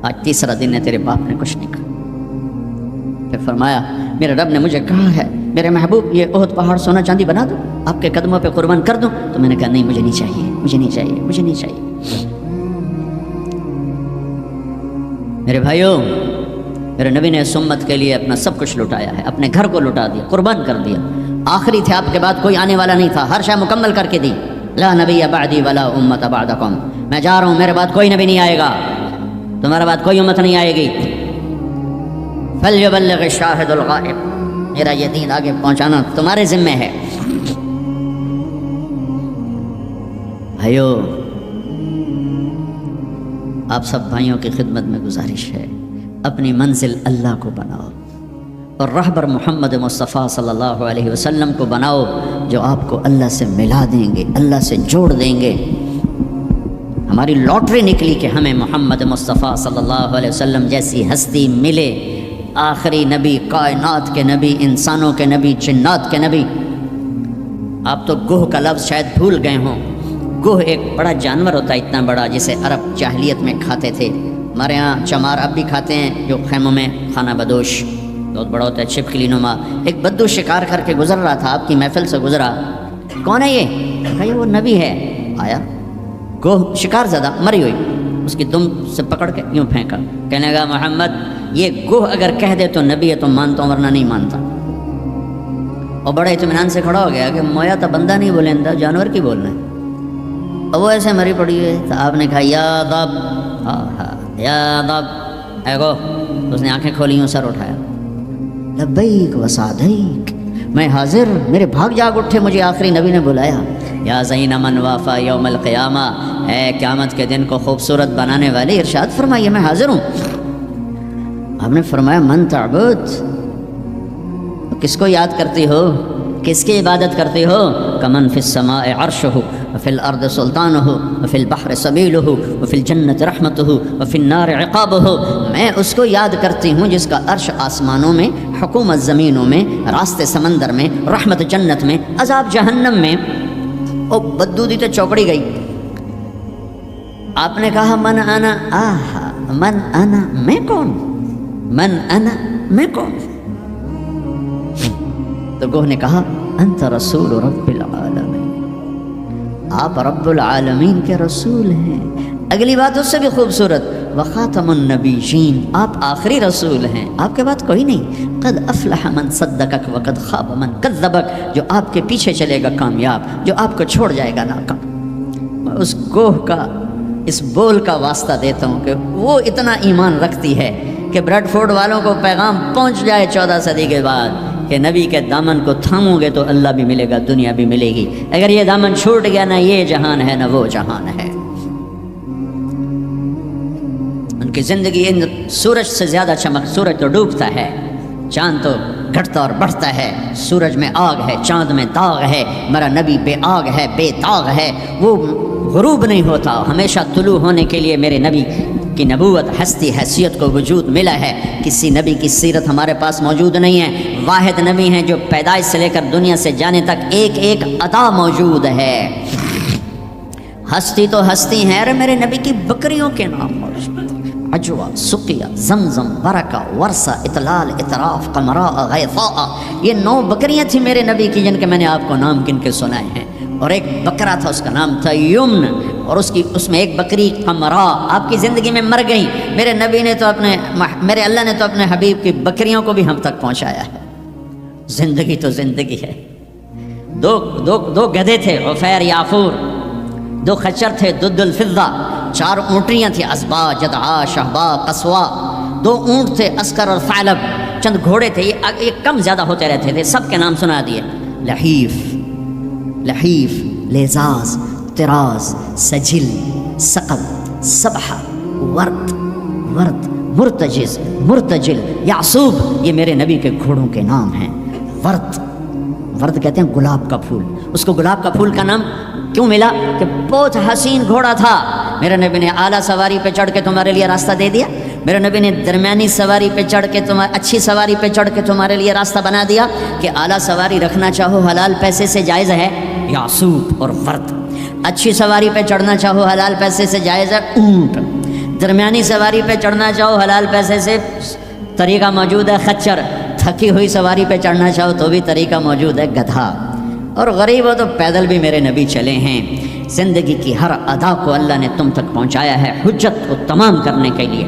آج تیسرا دن ہے تیرے باپ نے کچھ نہیں کہا۔ پھر فرمایا میرے رب نے مجھے کہا ہے میرے محبوب یہ احد پہاڑ سونا چاندی بنا دوں، آپ کے قدموں پہ قربان کر دوں؟ تو میں نے کہا نہیں مجھے نہیں چاہیے، مجھے نہیں چاہیے، مجھے نہیں چاہیے۔ میرے بھائیوں، میرے نبی نے اس امت کے لیے اپنا سب کچھ لٹایا ہے، اپنے گھر کو لٹا دیا، قربان کر دیا۔ آخری تھے، آپ کے بعد کوئی آنے والا نہیں تھا، ہر شے مکمل کر کے دی۔ لا نبی بعدی ولا امت بعدکم، میں جا رہا ہوں، میرے بعد کوئی نبی نہیں آئے گا، تمہارے بعد کوئی امت نہیں آئے گی۔ فلیبلغ الشاہد الغائب، میرا یہ دین آگے پہنچانا تمہارے ذمہ ہے۔ بھائیو، آپ سب بھائیوں کی خدمت میں گزارش ہے، اپنی منزل اللہ کو بناؤ اور رہبر محمد مصطفیٰ صلی اللہ علیہ وسلم کو بناؤ، جو آپ کو اللہ سے ملا دیں گے، اللہ سے جوڑ دیں گے۔ ہماری لاٹری نکلی کہ ہمیں محمد مصطفیٰ صلی اللہ علیہ وسلم جیسی ہستی ملے، آخری نبی، کائنات کے نبی، انسانوں کے نبی، جنات کے نبی۔ آپ تو گوہ کا لفظ شاید بھول گئے ہوں۔ گوہ ایک بڑا جانور ہوتا ہے، اتنا بڑا، جسے عرب جاہلیت میں کھاتے تھے۔ ہمارے ہاں چمار اب بھی کھاتے ہیں، جو خیموں میں کھانا بدوش بہت بڑا ہوتا ہے، چھپکلی نما۔ ایک بدو شکار کر کے گزر رہا تھا، آپ کی محفل سے گزرا، کون ہے یہ؟ کہا یہ وہ نبی ہے۔ آیا گوہ شکار زدہ مری ہوئی، اس کی دم سے پکڑ کے یوں پھینکا، کہنے لگا محمد یہ گوہ اگر کہہ دے تو نبی ہے تو مانتا ہوں ورنہ نہیں مانتا۔ اور بڑے اطمینان سے کھڑا ہو گیا کہ مویا تو بندہ نہیں بولیں، جانور کی بولنا ہے۔ اور وہ ایسے مری پڑی ہے، تو آپ نے کہا یا ضب، یا ضب، اے گو۔ اس نے آنکھیں کھولی، ہوں سر اٹھایا، لبیک و سعدیک، میں حاضر، میرے بھاگ جاگ اٹھے، مجھے آخری نبی نے بلایا۔ یا زین من وافا یوم القیامہ، اے قیامت کے دن کو خوبصورت بنانے والے، ارشاد فرمائیے میں حاضر ہوں۔ آپ نے فرمایا من تعبد، کس کو یاد کرتی ہو، کس کی عبادت کرتی ہو؟ کمن فی السماء عرشہ وفی الارض سلطانہ وفی البحر سبیلہ وفی الجنت رحمتہ وفی النار عقابہ، میں اس کو یاد کرتی ہوں جس کا عرش آسمانوں میں، حکومت زمینوں میں، راستے سمندر میں، رحمت جنت میں، عذاب جہنم میں۔ او بدو دی تو چوکڑی گئی۔ آپ نے کہا من انا، آہا من انا، میں کون؟ من انا، میں کون؟ تو گوہ نے کہا انت رسول رب العالمین، آپ رب العالمین کے رسول ہیں۔ اگلی بات اس سے بھی خوبصورت، وخاتم النبیین، آپ آخری رسول ہیں، آپ کے بعد کوئی نہیں۔ قد افلح من صدقک وقد خاب من کذبک، جو آپ کے پیچھے چلے گا کامیاب، جو آپ کو چھوڑ جائے گا ناکام۔ میں اس گوہ کا، اس بول کا واسطہ دیتا ہوں کہ وہ اتنا ایمان رکھتی ہے کہ بریڈ فورڈ والوں کو پیغام پہنچ جائے 14 صدی کے بعد کہ نبی کے دامن کو تھامو گے تو اللہ بھی ملے گا، دنیا بھی ملے گی۔ اگر یہ دامن چھوٹ گیا، نہ یہ جہان ہے نہ وہ جہان ہے۔ ان کی زندگی ان سورج سے زیادہ چمک، سورج تو ڈوبتا ہے، چاند تو گھٹتا اور بڑھتا ہے، سورج میں آگ ہے، چاند میں داغ ہے، میرا نبی بے آگ ہے، بے داغ ہے، وہ غروب نہیں ہوتا، ہمیشہ طلوع ہونے کے لیے میرے نبی کی نبوت، ہستی، حیثیت کو وجود ملا ہے۔ کسی نبی کی سیرت ہمارے پاس موجود نہیں ہے، واحد نبی ہیں جو پیدائش سے لے کر دنیا سے جانے تک ایک ایک ادا موجود ہے۔ ہستی تو ہستی ہیں، ارے میرے نبی کی بکریوں کے نام موجود ہیں، عجوہ، سقیہ، زمزم، برکہ، ورثہ، اطلال، اطراف، قمراء، غیثاء، یہ 9 بکریاں تھیں میرے نبی کی جن کے میں نے آپ کو نام گن کے سنائے ہیں، اور ایک بکرا تھا اس کا نام تھا یمن، اور اس میں ایک بکری قمراء آپ کی زندگی میں مر گئی۔ میرے نبی نے تو میرے اللہ نے تو اپنے حبیب کی بکریوں کو بھی ہم تک پہنچایا ہے۔ زندگی تو زندگی ہے۔ دو گدھے تھے، عفیر، یافور، 2 خچر تھے، دد الفضہ، 4 اونٹیاں تھیں، اسبا، جدعا، شہبا، قصوا، 2 اونٹ تھے، اسکر اور ثعلب، چند گھوڑے تھے، یہ کم زیادہ ہوتے رہتے تھے، سب کے نام سنا دیے، لحیف، لیزاز، طراز، سجل، سقب، سبحہ، ورد، مرتجل، یعصوب، یہ میرے نبی کے گھوڑوں کے نام ہیں۔ ورد کہتے ہیں گلاب کا پھول، اس کو گلاب کا پھول کا نام کیوں ملا کہ بہت حسین گھوڑا تھا۔ میرے نبی نے اعلیٰ سواری پہ چڑھ کے تمہارے لیے راستہ دے دیا، میرے نبی نے درمیانی سواری پہ چڑھ کے اچھی سواری پہ چڑھ کے تمہارے لیے راستہ بنا دیا کہ اعلیٰ سواری رکھنا چاہو حلال پیسے سے جائز ہے، یعصوب اور ورد۔ اچھی سواری پہ چڑھنا چاہو حلال پیسے سے جائز ہے، اونٹ۔ درمیانی سواری پہ چڑھنا چاہو حلال پیسے سے طریقہ موجود ہے، خچر۔ تھکی ہوئی سواری پہ چڑھنا چاہو تو بھی طریقہ موجود ہے، گدھا۔ اور غریب ہو تو پیدل بھی میرے نبی چلے ہیں۔ زندگی کی ہر ادا کو اللہ نے تم تک پہنچایا ہے حجت کو تمام کرنے کے لیے۔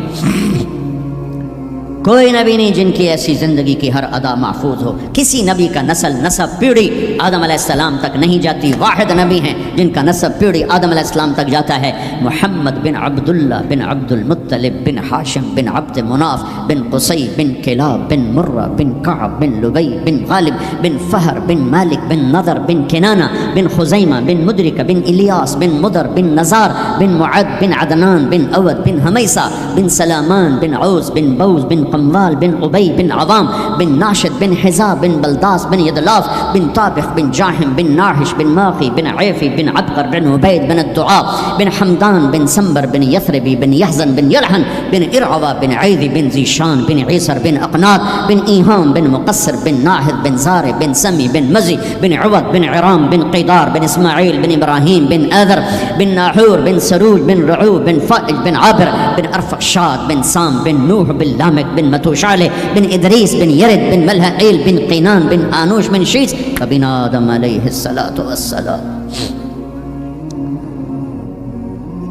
کوئی نبی نہیں جن کی ایسی زندگی کی ہر ادا محفوظ ہو۔ کسی نبی کا نسب پیڑھی آدم علیہ السلام تک نہیں جاتی، واحد نبی ہیں جن کا نسب پیڑھی آدم علیہ السلام تک جاتا ہے، محمد بن عبداللہ بن عبد المطلب بن ہاشم بن عبد مناف بن قصی بن کلاب بن مرہ بن کعب بن لبی بن غالب بن فہر بن مالک بن نضر بن کنانہ بن خزیمہ بن مدرکہ بن الیاس بن مدر بن نزار بن معد بن عدنان بن اود بن حمیسہ بن سلامان بن عوز بن بوز بن قموال بن عبی بن عوام بن ناشد بن حزا بن بلداس بن یدلاف بن طابخ بن جاحم بن ناحش بن ماقی بن عیفی بن عبقر بن عبید بن الدعاء بن حمدان بن سنبر بن یثربی بن یحزن بن یلحن بن ارعوہ بن عیدی بن ذیشان بن عیسر بن اقنات بن ایہام بن مقصر بن ناہد بن زار بن سمی بن مزی بن عوض بن عرام بن قیدار بن اسماعیل بن ابراہیم بن آذر بن ناحور بن سروج بن رعوب بن فائج بن عابر بن ارفقشاد بن سام بن نوح بن لامک بن متوشالہ بن ادریس بن یرد بن ملہئیل بن قینان بن آنوش بن شیس بن آدم علیہ السلام۔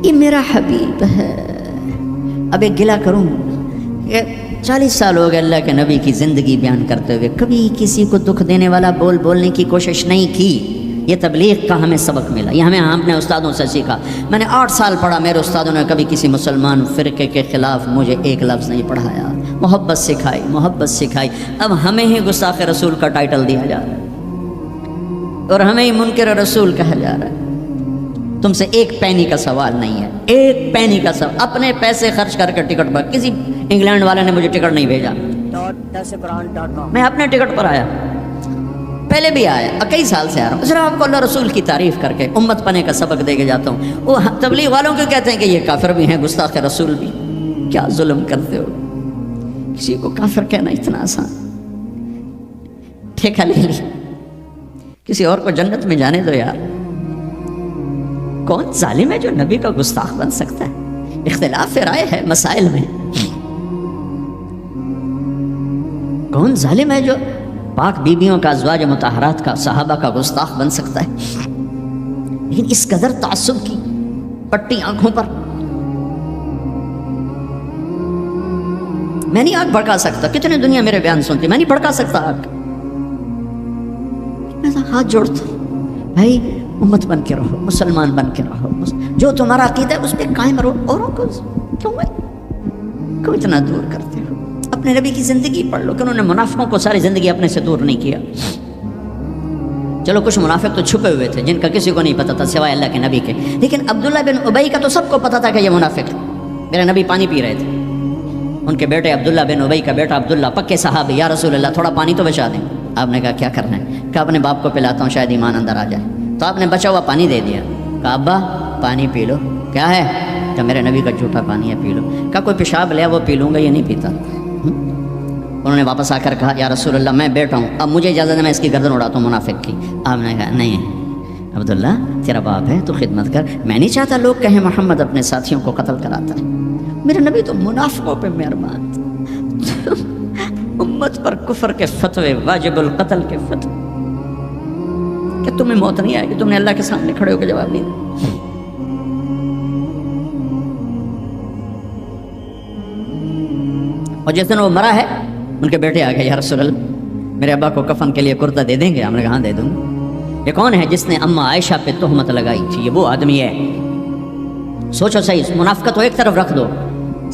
یہ میرا حبیب ہے۔ اب ایک گلہ کروں، 40 سال ہو گئے اللہ کے نبی کی زندگی بیان کرتے ہوئے، کبھی کسی کو دکھ دینے والا بولنے کی کوشش نہیں کی۔ یہ تبلیغ کا ہمیں سبق ملا، یہ ہمیں اپنے استادوں سے سیکھا۔ میں نے 8 سال پڑھا، میرے استادوں نے کبھی کسی مسلمان فرقے کے خلاف مجھے ایک لفظ نہیں پڑھایا، محبت سکھائی۔ اب ہمیں ہی گستاخ رسول کا ٹائٹل دیا جا رہا ہے اور ہمیں ہی منکر رسول کہا جا رہا ہے۔ تم سے 1 پینی کا سوال نہیں ہے، 1 پینی کا سوال۔ اپنے پیسے خرچ کر کے ٹکٹ پر، کسی انگلینڈ والے نے مجھے ٹکٹ نہیں بھیجا، میں اپنے ٹکٹ پر آیا، پہلے بھی آیا، کئی سال سے آ رہا ہوں، صرف آپ کو اللہ رسول کی تعریف کر کے امت پنے کا سبق دے کے جاتا ہوں۔ وہ تبلیغ والوں کو کہتے ہیں کہ یہ کافر بھی ہیں، گستاخ رسول بھی۔ کیا ظلم کرتے ہو، کسی کو کافر کہنا اتنا آسان، ٹھیکہ لے لی، کسی اور کو جنت میں جانے دو یار۔ کون ظالم ہے جو نبی کا گستاخ بن سکتا ہے؟ اختلاف رائے ہے مسائل میں، کون ظالم ہے جو پاک بیویوں کا، ازواج مطہرات کا، صحابہ کا گستاخ بن سکتا ہے؟ لیکن اس قدر تعصب کی پٹی آنکھوں پر، میں نہیں آگ بھڑکا سکتا، کتنے دنیا میرے بیان سنتی، میں نہیں بھڑکا سکتا آگ، میں ہاتھ جوڑتا ہوں، بھائی امت بن کے رہو، مسلمان بن کے رہو، جو تمہارا عقیدہ ہے اس پہ قائم رہو، اوروں کو کیوں اتنا دور کرتے ہو؟ اپنے نبی کی زندگی پڑھ لو کہ انہوں نے منافقوں کو ساری زندگی اپنے سے دور نہیں کیا۔ چلو کچھ منافق تو چھپے ہوئے تھے جن کا کسی کو نہیں پتا تھا سوائے اللہ کے نبی کے، لیکن عبداللہ بن ابی کا تو سب کو پتا تھا کہ یہ منافق ہے۔ میرے نبی پانی پی رہے تھے، ان کے بیٹے عبداللہ بن ابی کا بیٹا عبداللہ پکے صحابی، یا رسول اللہ تھوڑا پانی تو بچا دیں۔ آپ نے کہا کیا کرنا ہے؟ کہا اپنے باپ کو پلاتا ہوں شاید ایمان اندر آ جائے۔ تو آپ نے بچا ہوا پانی دے دیا، کہا ابا پانی پی لو۔ کیا ہے؟ کہ میرے نبی کا جھوٹا پانی ہے، پی لو۔ کہا کوئی پیشاب لیا وہ پی لوں گا، یہ نہیں پیتا۔ انہوں نے واپس آ کر کہا یا رسول اللہ میں بیٹا ہوں، اب مجھے اجازت ہے میں اس کی گردن اڑاتا ہوں منافق کی۔ آپ نے کہا نہیں عبداللہ تیرا باپ ہے تو خدمت کر، میں نہیں چاہتا لوگ کہیں محمد اپنے ساتھیوں کو قتل کراتا ہے، میرے نبی تو منافقوں پہ مہربان تھے۔ امت پر کفر کے فتوے، واجب القتل کے فتوے، کہ تمہیں موت نہیں آئے گی، تم نے اللہ کے سامنے کھڑے ہو کے جواب نہیں دیا۔ اور جس دن وہ مرا ہے ان کے بیٹے آ گئے، یا رسول اللہ میرے ابا کو کفن کے لیے کرتا دے دیں گے؟ ہم نے کہا دے دوں گا۔ یہ کون ہے جس نے اما عائشہ پہ تہمت لگائی تھی؟ یہ وہ آدمی ہے۔ سوچو صحیح، منافقت کو ایک طرف رکھ دو،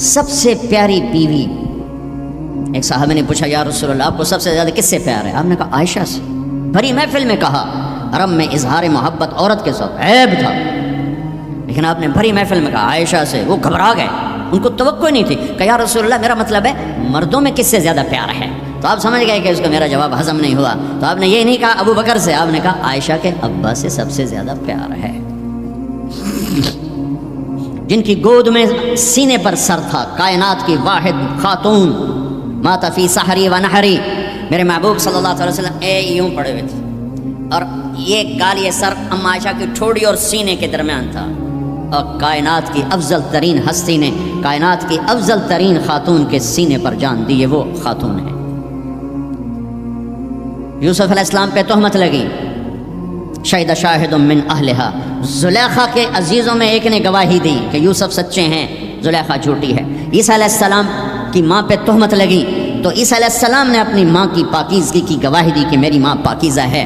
سب سے پیاری بیوی، ایک صحابہ نے پوچھا یا رسول اللہ آپ کو سب سے زیادہ کس سے پیار ہے؟ آپ نے کہا عائشہ سے۔ بھری محفل میں کہا، حرم میں اظہار محبت عورت کے ساتھ عیب تھا، لیکن آپ نے بھری محفل میں کہا عائشہ سے۔ وہ گھبرا گئے، ان کو توقع نہیں تھی کہ یا رسول اللہ میرا مطلب ہے مردوں میں کس سے زیادہ پیار ہے؟ تو آپ سمجھ گئے کہ اس کو میرا جواب ہضم نہیں ہوا، تو آپ نے یہ نہیں کہا ابو بکر سے، آپ نے کہا عائشہ کے ابا سے سب سے زیادہ پیار ہے، جن کی گود میں سینے پر سر تھا، کائنات کی واحد خاتون، مات فی سحری و نحری، میرے محبوب صلی اللہ علیہ وسلم یوں پڑے ہوئے تھے، اور یہ گال یہ سر اما عائشہ کی ٹھوڑی اور سینے کے درمیان تھا، اور کائنات کی افضل ترین ہستی نے، کائنات کی افضل ترین خاتون کے سینے پر جان دی، وہ خاتون ہے۔ یوسف علیہ السلام پہ تہمت لگی، شہید شاہد من اہلہا، زلیخا کے عزیزوں میں ایک نے گواہی دی کہ یوسف سچے ہیں، زلیخا جھوٹی ہے۔ عیسیٰ علیہ السلام کی ماں پہ تہمت لگی تو عیسیٰ علیہ السلام نے اپنی ماں کی پاکیزگی کی گواہی دی کہ میری ماں پاکیزہ ہے۔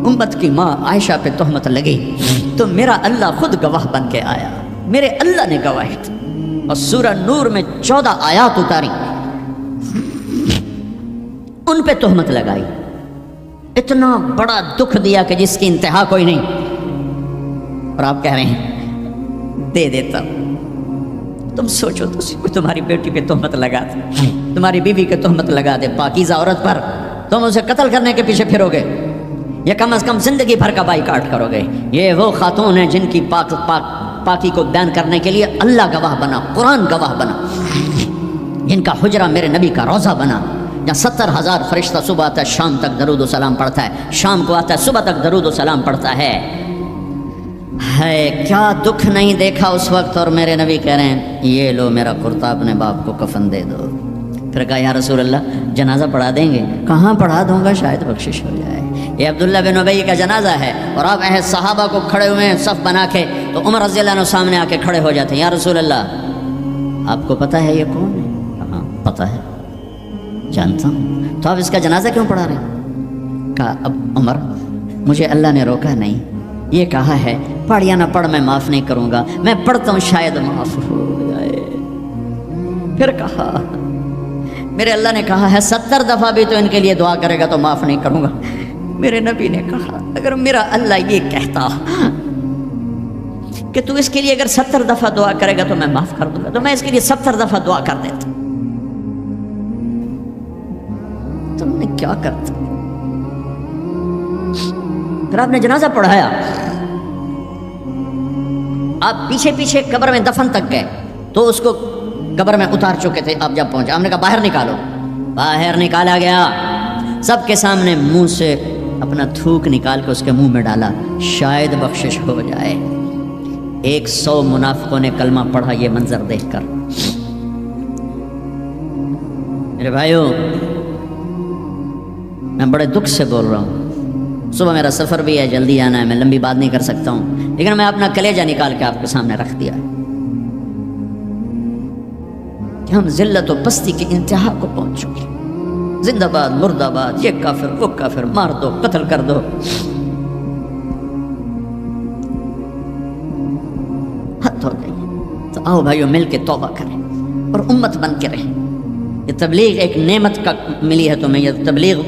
امت کی ماں عائشہ پہ تہمت لگی تو میرا اللہ خود گواہ بن کے آیا، میرے اللہ نے گواہی دی، اور سورہ نور میں 14 آیات اتاری، ان پہ تہمت لگائی، اتنا بڑا دکھ دیا کہ جس کی انتہا کوئی نہیں، اور آپ کہہ رہے ہیں دے دیتا ہوں۔ تم سوچو تو کوئی تمہاری بیٹی پہ تہمت لگا دے، تمہاری بیوی پہ تہمت لگا دے، پاکیزہ عورت پر، تم اسے قتل کرنے کے پیچھے پھرو گے یا کم از کم زندگی بھر کا بائیکاٹ کرو گے؟ یہ وہ خاتون ہیں جن کی پاکی کو بیان کرنے کے لیے اللہ گواہ بنا، قرآن گواہ بنا، جن کا حجرہ میرے نبی کا روضہ بنا، جہاں 70,000 فرشتہ صبح آتا ہے شام تک درود و سلام پڑھتا ہے، شام کو آتا ہے صبح تک درود و سلام پڑھتا ہے۔ کیا دکھ نہیں دیکھا اس وقت، اور میرے نبی کہہ رہے ہیں یہ لو میرا کرتا اپنے باپ کو کفن دے دو۔ پھر کہا یا رسول اللہ جنازہ پڑھا دیں گے؟ کہاں پڑھا دوں گا، شاید بخشش ہو جائے۔ یہ عبداللہ بن ابی کا جنازہ ہے، اور آپ صحابہ کو کھڑے ہوئے ہیں صف بنا کے، تو عمر رضی اللہ عنہ سامنے آ کے کھڑے ہو جاتے ہیں، یا رسول اللہ آپ کو پتہ ہے یہ کون ہے؟ ہاں پتہ ہے، جانتا ہوں، تو آپ اس کا جنازہ کیوں پڑھا رہے ہیں؟ کہا اب عمر مجھے اللہ نے روکا نہیں، یہ کہا ہے پڑھ یا نہ پڑھ میں معاف نہیں کروں گا، میں پڑھتا ہوں شاید معاف ہو جائے۔ پھر کہا میرے اللہ نے کہا ہے 70 دفعہ بھی تو ان کے لیے دعا کرے گا تو معاف نہیں کروں گا۔ میرے نبی نے کہا اگر میرا اللہ یہ کہتا کہ تو اس کے لیے اگر 70 دفعہ دعا کرے گا تو میں معاف کر دوں گا، تو میں اس کے لیے 70 دفعہ دعا کر دیتا۔ تم نے کیا کرتا؟ پھر آپ نے جنازہ پڑھایا، آپ پیچھے پیچھے قبر میں دفن تک گئے، تو اس کو قبر میں اتار چکے تھے، آپ جب پہنچے آپ نے کہا باہر نکالو، باہر نکالا گیا، سب کے سامنے منہ سے اپنا تھوک نکال کے اس کے منہ میں ڈالا، شاید بخشش ہو جائے۔ 100 منافقوں نے کلمہ پڑھا یہ منظر دیکھ کر۔ میرے بھائیوں میں بڑے دکھ سے بول رہا ہوں، صبح میرا سفر بھی ہے، جلدی آنا ہے، میں لمبی بات نہیں کر سکتا ہوں، لیکن میں اپنا کلیجہ نکال کے آپ کے سامنے رکھ دیا کہ ہم ذلت و پستی کی انتہا کو پہنچ چکے، زندہ باد مردہ باد، یہ کافر وہ کافر، مار دو قتل کر دو۔ حد ہو گئی، تو آؤ بھائیو مل کے توبہ کریں اور امت بن کے رہیں۔ یہ تبلیغ ایک نعمت کا ملی ہے تمہیں، یہ تبلیغ